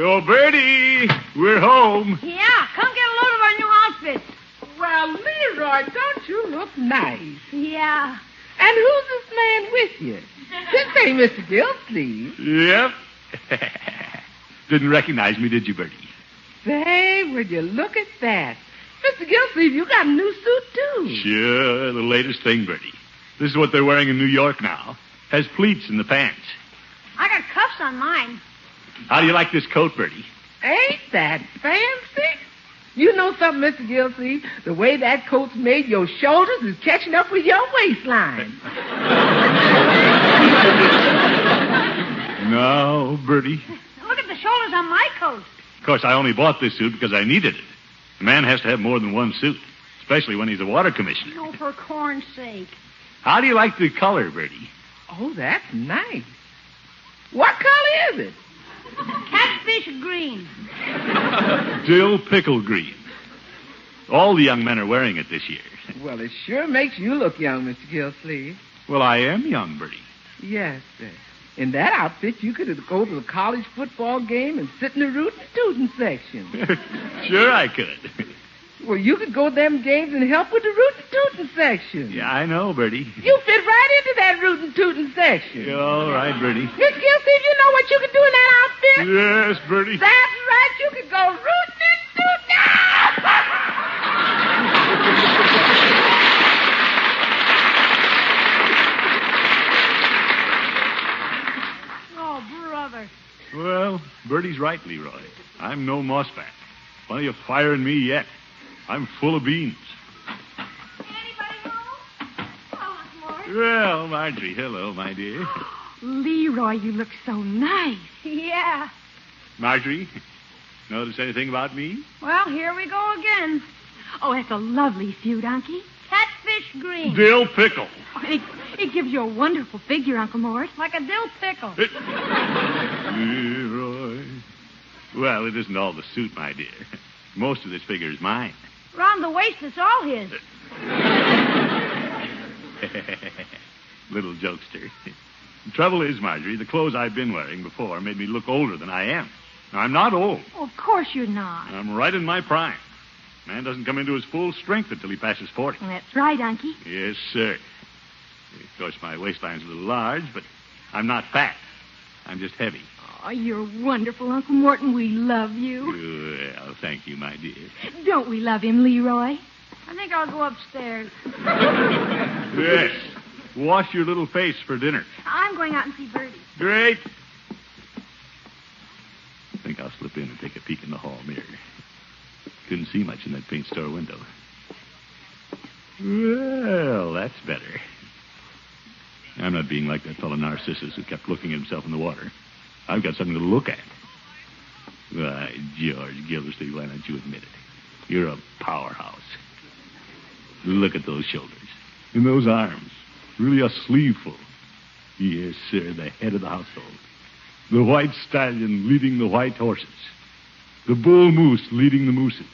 Oh, Bertie, we're home. Yeah, come get a load of our new outfits. Well, Leroy, don't you look nice? Yeah. And who's this man with you? This ain't Mr. Gildersleeve. Yep. Didn't recognize me, did you, Bertie? Say, would you look at that? Mr. Gildersleeve, you got a new suit, too. Sure, the latest thing, Bertie. This is what they're wearing in New York now. Has pleats in the pants. I got cuffs on mine. How do you like this coat, Bertie? Ain't that fancy? You know something, Mr. Gildersleeve? The way that coat's made, your shoulders is catching up with your waistline. No, Bertie. Look at the shoulders on my coat. Of course, I only bought this suit because I needed it. A man has to have more than one suit, especially when he's a water commissioner. Oh, for corn's sake. How do you like the color, Bertie? Oh, that's nice. What color is it? Catfish green. Dill pickle green. All the young men are wearing it this year. Well, it sure makes you look young, Mr. Gildersleeve. Well, I am young, Bertie. Yes, sir. In that outfit, you could go to the college football game and sit in the rootin' tootin' section. Sure I could. Well, you could go to them games and help with the rootin' tootin' section. Yeah, I know, Bertie. You fit right into that rootin' tootin' section. All right, Bertie. Miss Gildersleeve, you know what you could do in that outfit? Yes, Bertie. That's right. You could go root-toot-toot now. Oh, brother. Well, Bertie's right, Leroy. I'm no mossback. Plenty of fire in me yet. I'm full of beans. Anybody home? Oh, Mort. Well, Marjorie, hello, my dear. Leroy, you look so nice. Yeah. Marjorie, notice anything about me? Well, here we go again. Oh, that's a lovely suit, Unky. Catfish green. Dill pickle. It gives you a wonderful figure, Uncle Mort. Like a dill pickle. Leroy. Well, it isn't all the suit, my dear. Most of this figure is mine. Round the waist, it's all his. Little jokester. The trouble is, Marjorie, the clothes I've been wearing before made me look older than I am. Now, I'm not old. Oh, of course you're not. I'm right in my prime. Man doesn't come into his full strength until he passes 40. That's right, Unky. Yes, sir. Of course, my waistline's a little large, but I'm not fat. I'm just heavy. Oh, you're wonderful, Uncle Morton. We love you. Well, thank you, my dear. Don't we love him, Leroy? I think I'll go upstairs. Yes. Wash your little face for dinner. I'm going out and see Bertie. Great. I think I'll slip in and take a peek in the hall mirror. Couldn't see much in that paint store window. Well, that's better. I'm not being like that fellow Narcissus who kept looking at himself in the water. I've got something to look at. Why, George Gildersleeve, why don't you admit it? You're a powerhouse. Look at those shoulders. And those arms. Really a sleeveful. Yes, sir, the head of the household. The white stallion leading the white horses. The bull moose leading the mooses.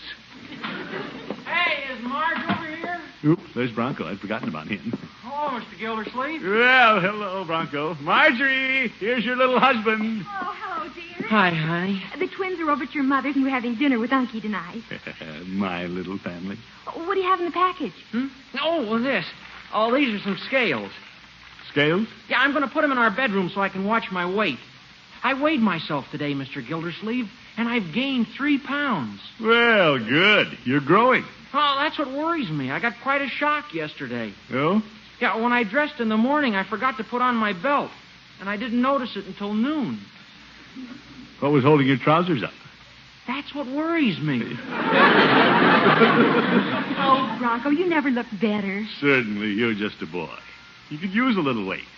Hey, is Marge over here? Oops, there's Bronco. I'd forgotten about him. Oh, Mr. Gildersleeve. Well, hello, Bronco. Marjorie, here's your little husband. Oh, hello, dear. Hi, honey. The twins are over at your mother's, and we're having dinner with Unky tonight. My little family. What do you have in the package? Oh, well, this. Oh, these are some scales. Scales? Yeah, I'm going to put them in our bedroom so I can watch my weight. I weighed myself today, Mr. Gildersleeve, and I've gained 3 pounds. Well, good. You're growing. Oh, that's what worries me. I got quite a shock yesterday. Oh? Yeah, when I dressed in the morning, I forgot to put on my belt, and I didn't notice it until noon. What was holding your trousers up? That's what worries me. Oh, Bronco, you never looked better. Certainly, you're just a boy. You could use a little weight.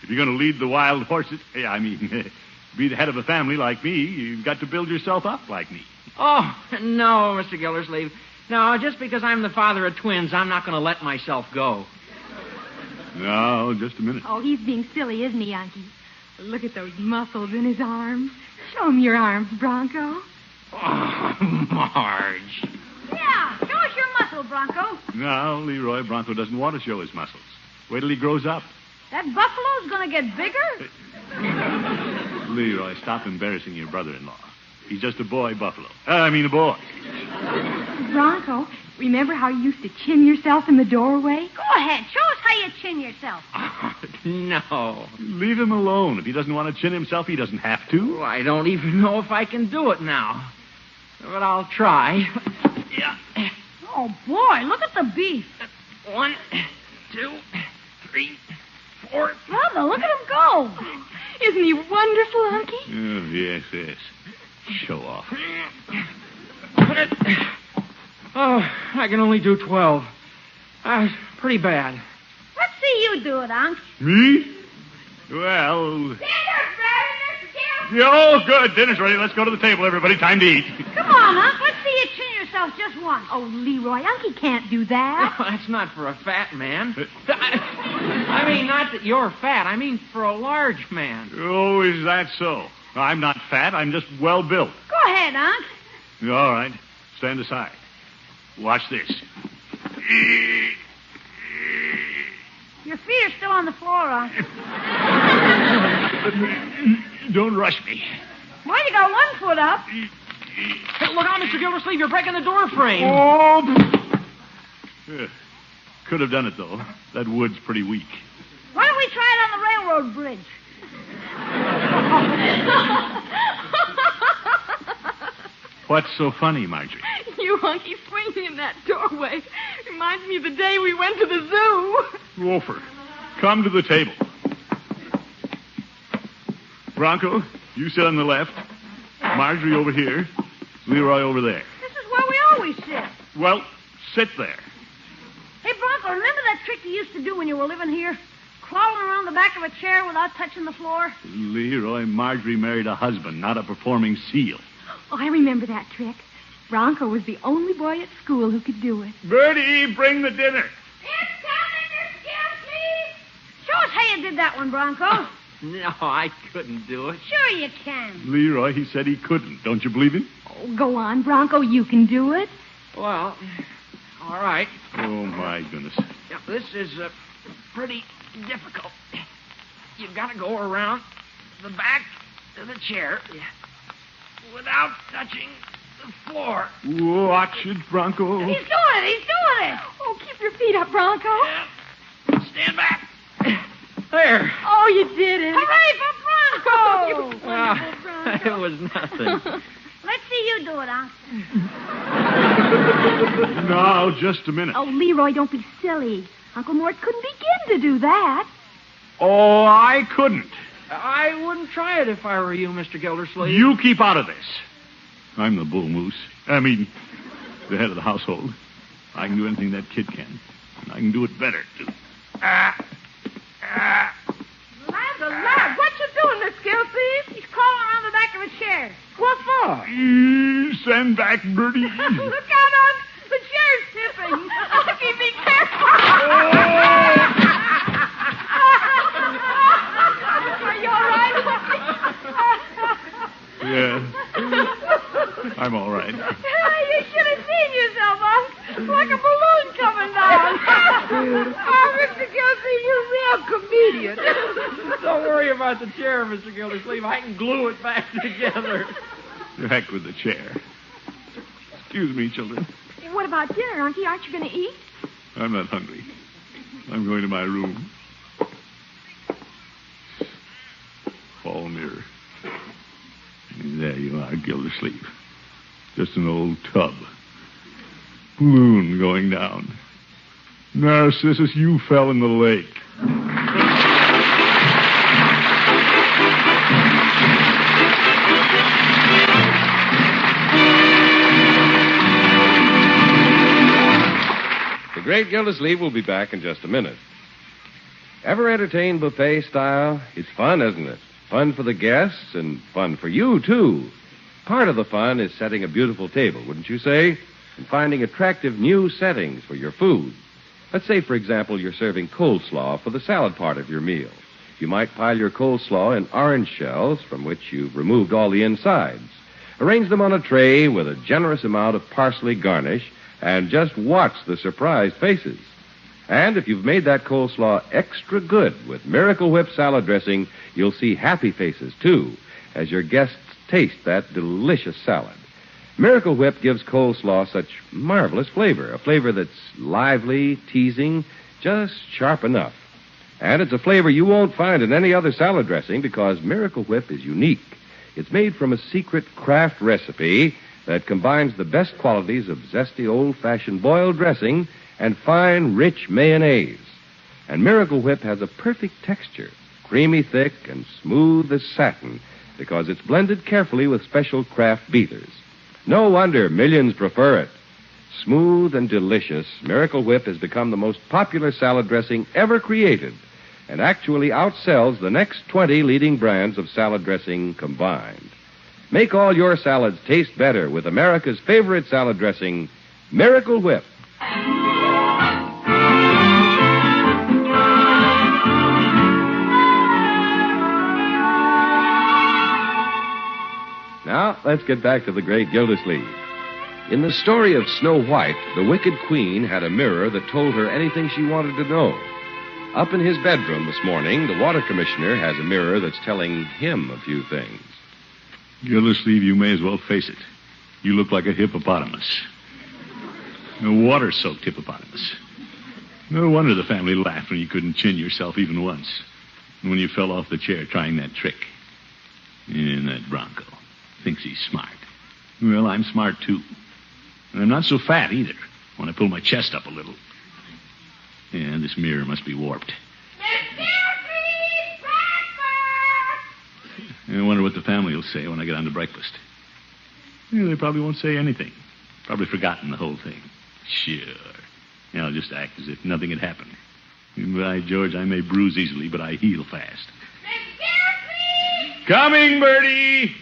If you're going to lead the wild horses, be the head of a family like me, you've got to build yourself up like me. Oh, no, Mr. Gildersleeve. No, just because I'm the father of twins, I'm not going to let myself go. No, just a minute. Oh, he's being silly, isn't he, Unky? Look at those muscles in his arms. Show him your arms, Bronco. Oh, Marge. Yeah, show us your muscle, Bronco. No, Leroy, Bronco doesn't want to show his muscles. Wait till he grows up. That buffalo's going to get bigger? Leroy, stop embarrassing your brother-in-law. He's just a boy buffalo. A boy. Bronco, remember how you used to chin yourself in the doorway? Go ahead, show us how you chin yourself. Oh, no. Leave him alone. If he doesn't want to chin himself, he doesn't have to. Oh, I don't even know if I can do it now. But I'll try. Yeah. Oh, boy, look at the beef. 1, 2, 3, 4. Brother, look at him go. Isn't he wonderful, Unky? Oh, yes. Show off. Oh, I can only do 12. Pretty bad. Let's see you do it, Unc. Me? Well... Dinner's ready, Mr. Gil. Oh, good. Dinner's ready. Let's go to the table, everybody. Time to eat. Come on, Unc. Let's see you chin yourself just once. Oh, Leroy, Unky can't do that. No, that's not for a fat man. I mean, not that you're fat. I mean for a large man. Oh, is that so? I'm not fat. I'm just well built. Go ahead, Unc. All right. Stand aside. Watch this. Your feet are still on the floor, Unc. Don't rush me. Well, you got one foot up. Hey, look out, Mr. Gildersleeve. You're breaking the door frame. Oh! Could have done it, though. That wood's pretty weak. Why don't we try it on the railroad bridge? What's so funny, Marjorie? You hunky swinging in that doorway reminds me of the day we went to the zoo. Wolfer, come to the table. Bronco, you sit on the left. Marjorie over here. Leroy over there. This is where we always sit. Well, sit there. Hey, Bronco, remember that trick you used to do when you were living here? Crawling around the back of a chair without touching the floor? Leroy, Marjorie married a husband, not a performing seal. Oh, I remember that trick. Bronco was the only boy at school who could do it. Bertie, bring the dinner. It's coming, Miss Gildersleeve. Show us how you did that one, Bronco. No, I couldn't do it. Sure you can. Leroy, he said he couldn't. Don't you believe him? Oh, go on, Bronco. You can do it. Well, all right. Oh, my goodness. Yeah, this is pretty difficult. You've got to go around the back of the chair without touching the floor. Watch it, Bronco. He's doing it. Oh, keep your feet up, Bronco. Yeah. Stand back. There. Oh, you did it. Hooray for Bronco! Wonderful, Bronco. It was nothing. Let's see you do it, Unc. Now, just a minute. Oh, Leroy, don't be silly. Uncle Mort couldn't begin to do that. Oh, I couldn't. I wouldn't try it if I were you, Mr. Gildersleeve. You keep out of this. I'm the bull moose. I mean, the head of the household. I can do anything that kid can. And I can do it better, too. Land alive, what you doing, Miss Gildersleeve? He's crawling around the back of a chair. What for? Send back, Bertie. Look out, Unc. The chair's tipping. Unky, be careful. Are you all right, Unky? Yeah. I'm all right. You should have seen yourself, Unc. Like a balloon coming down. Oh, Mr. Gildersleeve, you're a real comedian. Don't worry about the chair, Mr. Gildersleeve. I can glue it back together. The heck with the chair. Excuse me, children. What about dinner, Unky? Aren't you going to eat? I'm not hungry. I'm going to my room. Hall mirror. There you are, Gildersleeve. Just an old tub. Balloon going down. Narcissus, you fell in the lake. The great Gildersleeve will be back in just a minute. Ever entertained buffet style? It's fun, isn't it? Fun for the guests and fun for you, too. Part of the fun is setting a beautiful table, wouldn't you say? And finding attractive new settings for your food. Let's say, for example, you're serving coleslaw for the salad part of your meal. You might pile your coleslaw in orange shells from which you've removed all the insides. Arrange them on a tray with a generous amount of parsley garnish and just watch the surprised faces. And if you've made that coleslaw extra good with Miracle Whip salad dressing, you'll see happy faces, too, as your guests taste that delicious salad. Miracle Whip gives coleslaw such marvelous flavor, a flavor that's lively, teasing, just sharp enough. And it's a flavor you won't find in any other salad dressing because Miracle Whip is unique. It's made from a secret Kraft recipe that combines the best qualities of zesty old-fashioned boiled dressing and fine, rich mayonnaise. And Miracle Whip has a perfect texture, creamy thick and smooth as satin, because it's blended carefully with special Kraft beaters. No wonder millions prefer it. Smooth and delicious, Miracle Whip has become the most popular salad dressing ever created and actually outsells the next 20 leading brands of salad dressing combined. Make all your salads taste better with America's favorite salad dressing, Miracle Whip. Now, let's get back to the great Gildersleeve. In the story of Snow White, the wicked queen had a mirror that told her anything she wanted to know. Up in his bedroom this morning, the water commissioner has a mirror that's telling him a few things. Gildersleeve, you may as well face it. You look like a hippopotamus. A water-soaked hippopotamus. No wonder the family laughed when you couldn't chin yourself even once. And when you fell off the chair trying that trick. And that Bronco thinks he's smart. Well, I'm smart, too. And I'm not so fat, either, when I pull my chest up a little. Yeah, this mirror must be warped. I wonder what the family will say when I get on to breakfast. Yeah, they probably won't say anything. Probably forgotten the whole thing. Sure. Yeah, I'll just act as if nothing had happened. By George, I may bruise easily, but I heal fast. Coming, Bertie!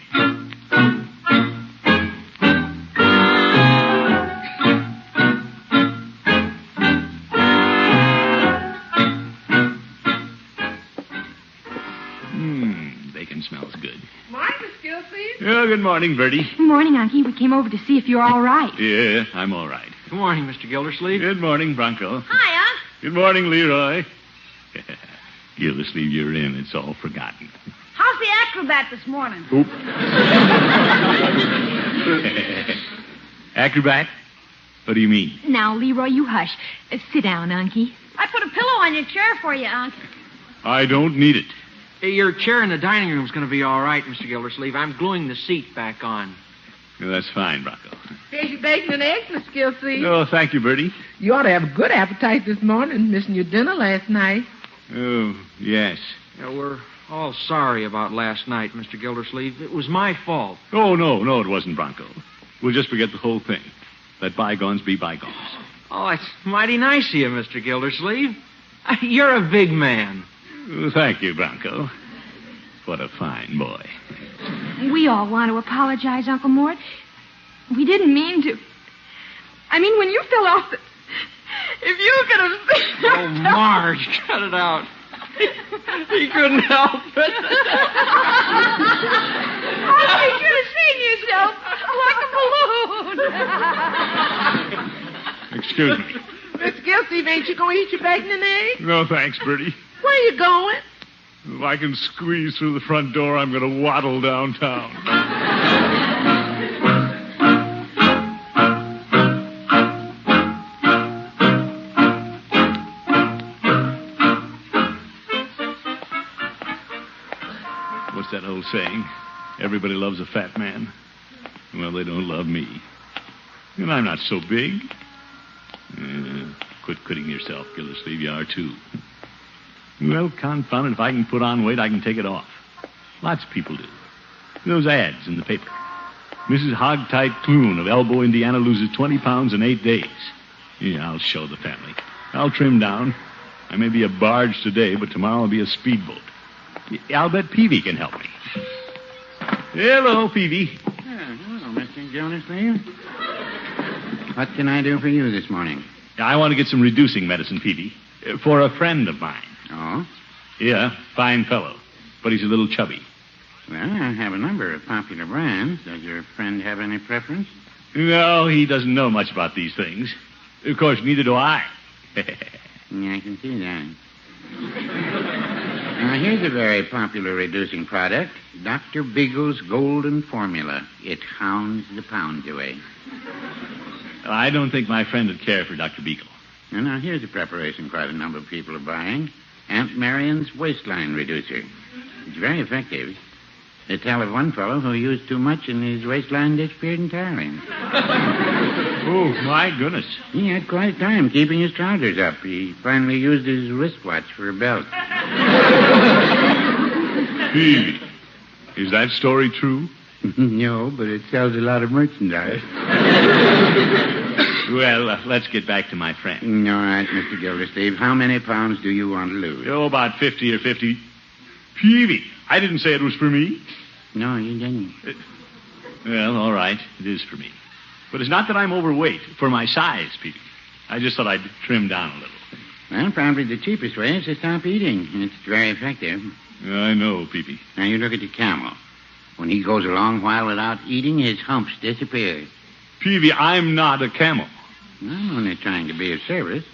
Bacon smells good. Morning, Miss Gildersleeve. Oh, good morning, Bertie. Good morning, Unky. We came over to see if you're all right. Yeah, I'm all right. Good morning, Mr. Gildersleeve. Good morning, Bronco. Hi, Unc. Good morning, Leroy. Gildersleeve, you're in. It's all forgotten. How's the acrobat this morning? Oop. Acrobat? What do you mean? Now, Leroy, you hush. Sit down, Unky. I put a pillow on your chair for you, Unc. I don't need it. Your chair in the dining room is going to be all right, Mr. Gildersleeve. I'm gluing the seat back on. Well, that's fine, Bronco. Here's your bacon and eggs, Miss Gildersleeve. Oh, thank you, Bertie. You ought to have a good appetite this morning, missing your dinner last night. Oh, yes. Yeah, we're all sorry about last night, Mr. Gildersleeve. It was my fault. Oh, no, it wasn't, Bronco. We'll just forget the whole thing. Let bygones be bygones. Oh, that's mighty nice of you, Mr. Gildersleeve. You're a big man. Oh, thank you, Bronco. What a fine boy. We all want to apologize, Uncle Mort. We didn't mean to. I mean, when you fell off the... If you could have... Oh, Marge, cut it out. He couldn't help it. Oh, you should have seen yourself like a balloon. Excuse me. Miss Gildersleeve, ain't you going to eat your bacon and eggs? No, thanks, Bertie. Where you going? If I can squeeze through the front door, I'm going to waddle downtown. What's that old saying? Everybody loves a fat man. Well, they don't love me. And I'm not so big. Quit kidding yourself, Gildersleeve. You are, too. Well, confound it, if I can put on weight, I can take it off. Lots of people do. Those ads in the paper. Mrs. Hogtight Clune of Elbow, Indiana, loses 20 pounds in 8 days. Yeah, I'll show the family. I'll trim down. I may be a barge today, but tomorrow I'll be a speedboat. I'll bet Peavy can help me. Hello, Peavy. Hello, Mr. Gildersleeve. What can I do for you this morning? I want to get some reducing medicine, Peavy, for a friend of mine. Oh? Yeah, fine fellow, but he's a little chubby. Well, I have a number of popular brands. Does your friend have any preference? No, he doesn't know much about these things. Of course, neither do I. Yeah, I can see that. Now, here's a very popular reducing product. Dr. Beagle's Golden Formula. It hounds the pounds away. I don't think my friend would care for Dr. Beagle. Now, here's a preparation quite a number of people are buying. Aunt Marion's Waistline Reducer. It's very effective. They tell of one fellow who used too much and his waistline disappeared entirely. Oh, my goodness. He had quite a time keeping his trousers up. He finally used his wristwatch for a belt. Peavy, is that story true? No, but it sells a lot of merchandise. Well, let's get back to my friend. All right, Mr. Gildersleeve. How many pounds do you want to lose? Oh, about 50 or 50. Peavy, I didn't say it was for me. No, you didn't. Well, all right. It is for me. But it's not that I'm overweight. For my size, Peavy. I just thought I'd trim down a little. Well, probably the cheapest way is to stop eating. It's very effective. I know, Peavy. Now, you look at the camel. When he goes a long while without eating, his humps disappear. Peavy, I'm not a camel. I'm only trying to be of service.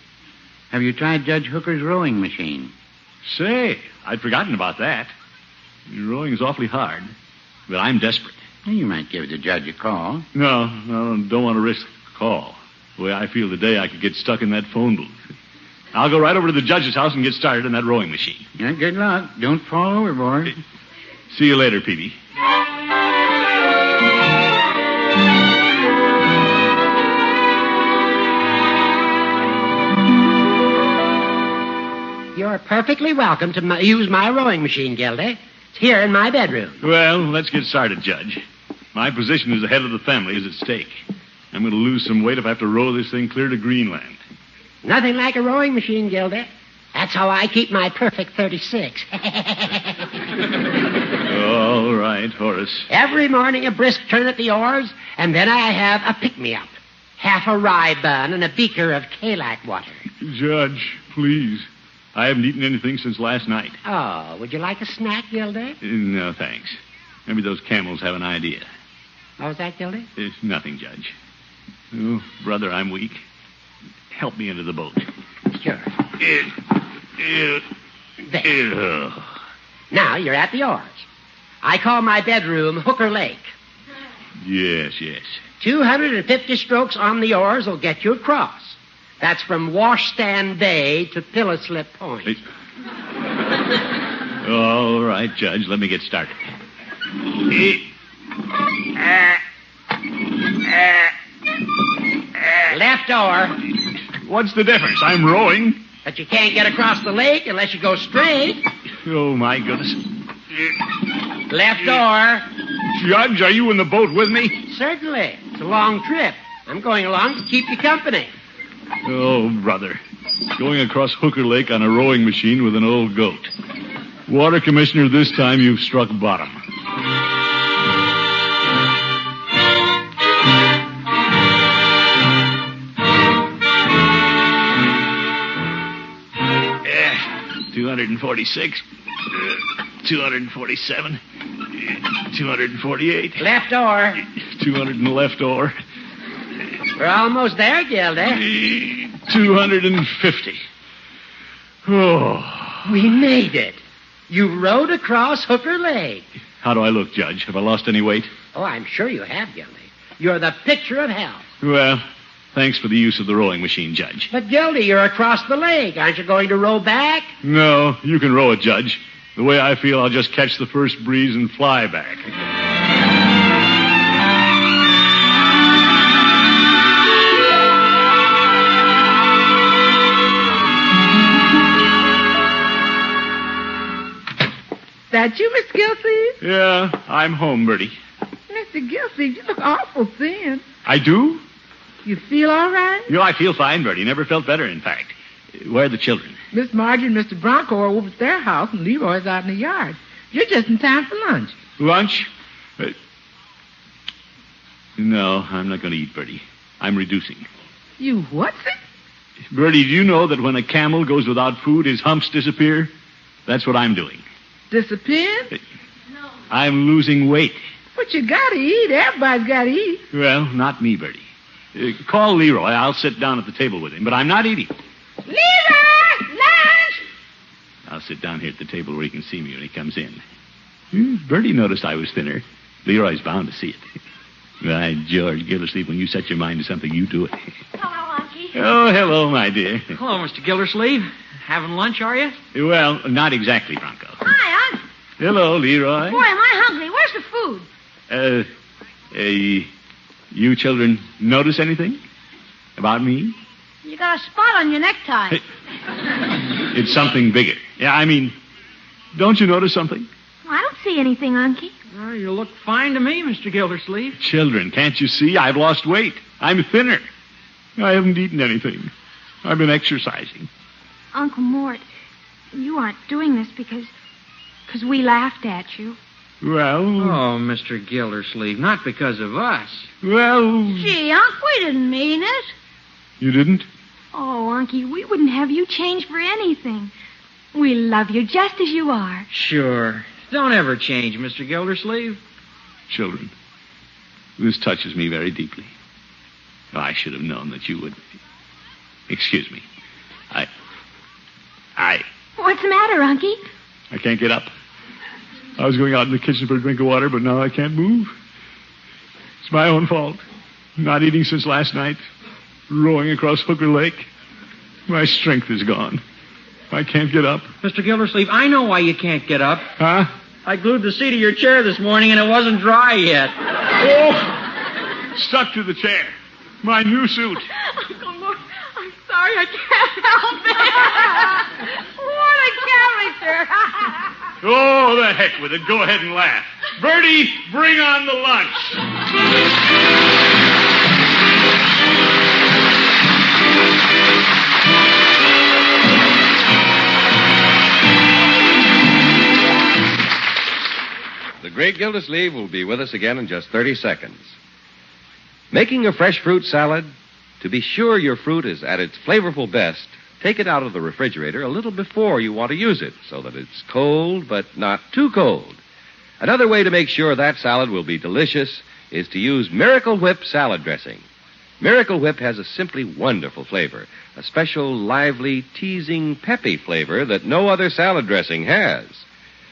Have you tried Judge Hooker's rowing machine? Say, I'd forgotten about that. Rowing's awfully hard, but I'm desperate. Well, you might give the judge a call. No, don't want to risk a call. The way I feel today, I could get stuck in that phone booth. I'll go right over to the judge's house and get started in that rowing machine. Yeah, good luck. Don't fall overboard. See you later, Peavy. perfectly welcome to use my rowing machine, Gildy. It's here in my bedroom. Well, let's get started, Judge. My position as the head of the family is at stake. I'm going to lose some weight if I have to row this thing clear to Greenland. Nothing like a rowing machine, Gildy. That's how I keep my perfect 36. All right, Horace. Every morning a brisk turn at the oars, and then I have a pick-me-up. Half a rye bun and a beaker of Kalak water. Judge, please. I haven't eaten anything since last night. Oh, would you like a snack, Gildy? No, thanks. Maybe those camels have an idea. What was that, Gildy? It's nothing, Judge. Oh, brother, I'm weak. Help me into the boat. Sure. There. Now you're at the oars. I call my bedroom Hooker Lake. Yes. 250 strokes on the oars will get you across. That's from Washstand Bay to Pillow Slip Point. All right, Judge, let me get started. Left oar. What's the difference? I'm rowing. But you can't get across the lake unless you go straight. Oh, my goodness. Left oar. Judge, are you in the boat with me? Certainly. It's a long trip. I'm going along to keep you company. Oh, brother. Going across Hooker Lake on a rowing machine with an old goat. Water Commissioner, this time you've struck bottom. Yeah, 246, 247, 248. Left oar. 200 in the left oar. We're almost there, Gildy. 250. Oh. We made it. You rowed across Hooker Lake. How do I look, Judge? Have I lost any weight? Oh, I'm sure you have, Gildy. You're the picture of health. Well, thanks for the use of the rowing machine, Judge. But, Gildy, you're across the lake. Aren't you going to row back? No, you can row it, Judge. The way I feel, I'll just catch the first breeze and fly back. That you, Mr. Gildersleeve? Yeah, I'm home, Bertie. Mr. Gildersleeve, you look awful thin. I do? You feel all right? I feel fine, Bertie. Never felt better, in fact. Where are the children? Miss Margie and Mr. Bronco are over at their house, and Leroy's out in the yard. You're just in time for lunch. Lunch? No, I'm not going to eat, Bertie. I'm reducing. You what, sir? Bertie, do you know that when a camel goes without food, his humps disappear? That's what I'm doing. Disappeared? No. I'm losing weight. But you gotta eat. Everybody's gotta eat. Well, not me, Bertie. Call Leroy. I'll sit down at the table with him, but I'm not eating. Leroy! Lunch! I'll sit down here at the table where he can see me when he comes in. Bertie noticed I was thinner. Leroy's bound to see it. By George, Gildersleeve, when you set your mind to something, you do it. Hello, Unky. Oh, hello, my dear. Hello, Mr. Gildersleeve. Having lunch, are you? Well, not exactly, Bronco. Hi, Unc. Hello, Leroy. Boy, am I hungry. Where's the food? You children notice anything about me? You got a spot on your necktie. It's something bigger. Yeah, I mean, don't you notice something? I don't see anything, Unky. Well, you look fine to me, Mr. Gildersleeve. Children, can't you see? I've lost weight. I'm thinner. I haven't eaten anything. I've been exercising. Uncle Mort, you aren't doing this because we laughed at you. Well... Oh, Mr. Gildersleeve, not because of us. Well... Gee, Unc, we didn't mean it. You didn't? Oh, Unky, we wouldn't have you change for anything. We love you just as you are. Sure. Don't ever change, Mr. Gildersleeve. Children, this touches me very deeply. I should have known that you would... Excuse me. What's the matter, Unky? I can't get up. I was going out in the kitchen for a drink of water, but now I can't move. It's my own fault. Not eating since last night. Rowing across Hooker Lake. My strength is gone. I can't get up. Mr. Gildersleeve, I know why you can't get up. Huh? I glued the seat of your chair this morning, and it wasn't dry yet. Oh! Stuck to the chair. My new suit. Uncle Mort, I'm sorry I can't help it. What a Oh, the heck with it. Go ahead and laugh. Bertie, bring on the lunch. The great Gildersleeve will be with us again in just 30 seconds. Making a fresh fruit salad? To be sure your fruit is at its flavorful best, take it out of the refrigerator a little before you want to use it so that it's cold but not too cold. Another way to make sure that salad will be delicious is to use Miracle Whip salad dressing. Miracle Whip has a simply wonderful flavor, a special, lively, teasing, peppy flavor that no other salad dressing has.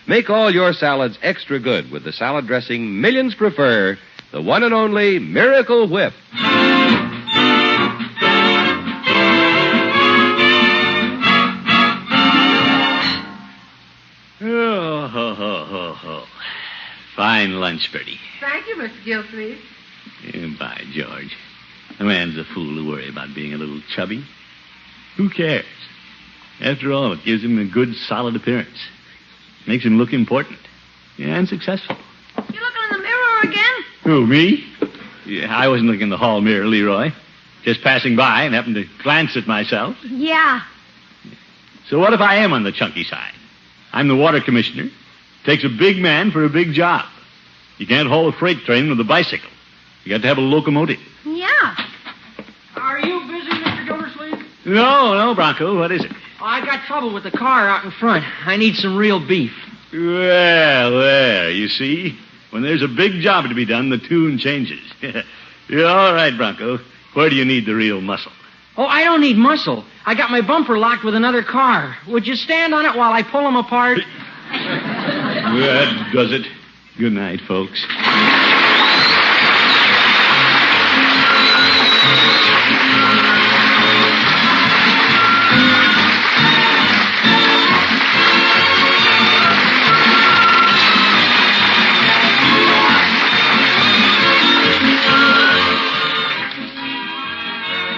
Make all your salads extra good with the salad dressing millions prefer, the one and only Miracle Whip. Fine lunch, Bertie. Thank you, Mr. Gildersleeve. By George. A man's a fool to worry about being a little chubby. Who cares? After all, it gives him a good, solid appearance. Makes him look important. And successful. You looking in the mirror again? Who, me? Yeah, I wasn't looking in the hall mirror, Leroy. Just passing by and happened to glance at myself. Yeah. So what if I am on the chunky side? I'm the water commissioner. Takes a big man for a big job. You can't haul a freight train with a bicycle. You got to have a locomotive. Yeah. Are you busy, Mr. Gildersleeve? No, Bronco. What is it? Oh, I got trouble with the car out in front. I need some real beef. Well, there, you see. When there's a big job to be done, the tune changes. You're all right, Bronco. Where do you need the real muscle? Oh, I don't need muscle. I got my bumper locked with another car. Would you stand on it while I pull them apart? That does it. Good night, folks.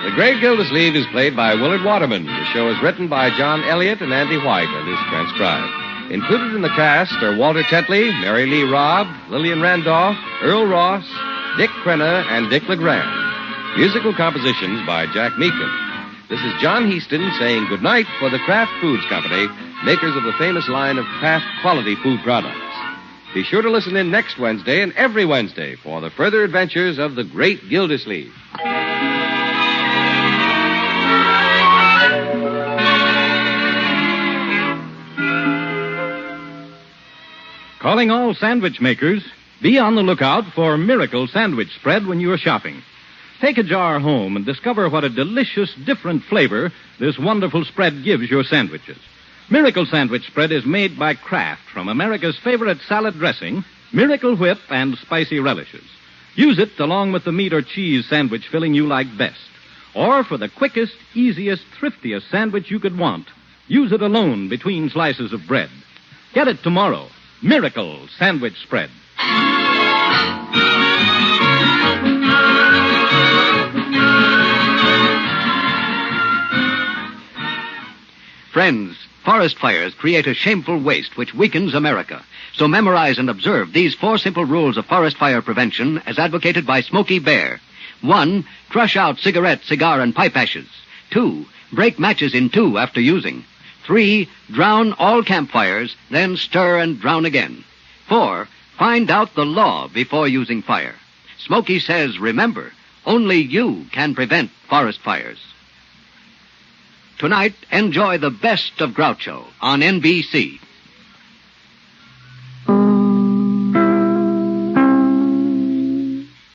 The Great Gildersleeve is played by Willard Waterman. The show is written by John Elliott and Andy White and is transcribed. Included in the cast are Walter Tetley, Mary Lee Robb, Lillian Randolph, Earl Ross, Dick Crenna, and Dick LeGrand. Musical compositions by Jack Meakin. This is John Heaston saying goodnight for the Kraft Foods Company, makers of the famous line of Kraft quality food products. Be sure to listen in next Wednesday and every Wednesday for the further adventures of the Great Gildersleeve. Calling all sandwich makers, be on the lookout for Miracle Sandwich Spread when you are shopping. Take a jar home and discover what a delicious, different flavor this wonderful spread gives your sandwiches. Miracle Sandwich Spread is made by Kraft from America's favorite salad dressing, Miracle Whip, and spicy relishes. Use it along with the meat or cheese sandwich filling you like best. Or for the quickest, easiest, thriftiest sandwich you could want, use it alone between slices of bread. Get it tomorrow. Miracle Sandwich Spread. Friends, forest fires create a shameful waste which weakens America. So memorize and observe these 4 simple rules of forest fire prevention as advocated by Smokey Bear. 1, crush out cigarette, cigar, and pipe ashes. 2, break matches in 2 after using. 3, drown all campfires, then stir and drown again. 4, find out the law before using fire. Smokey says, remember, only you can prevent forest fires. Tonight, enjoy the best of Groucho on NBC.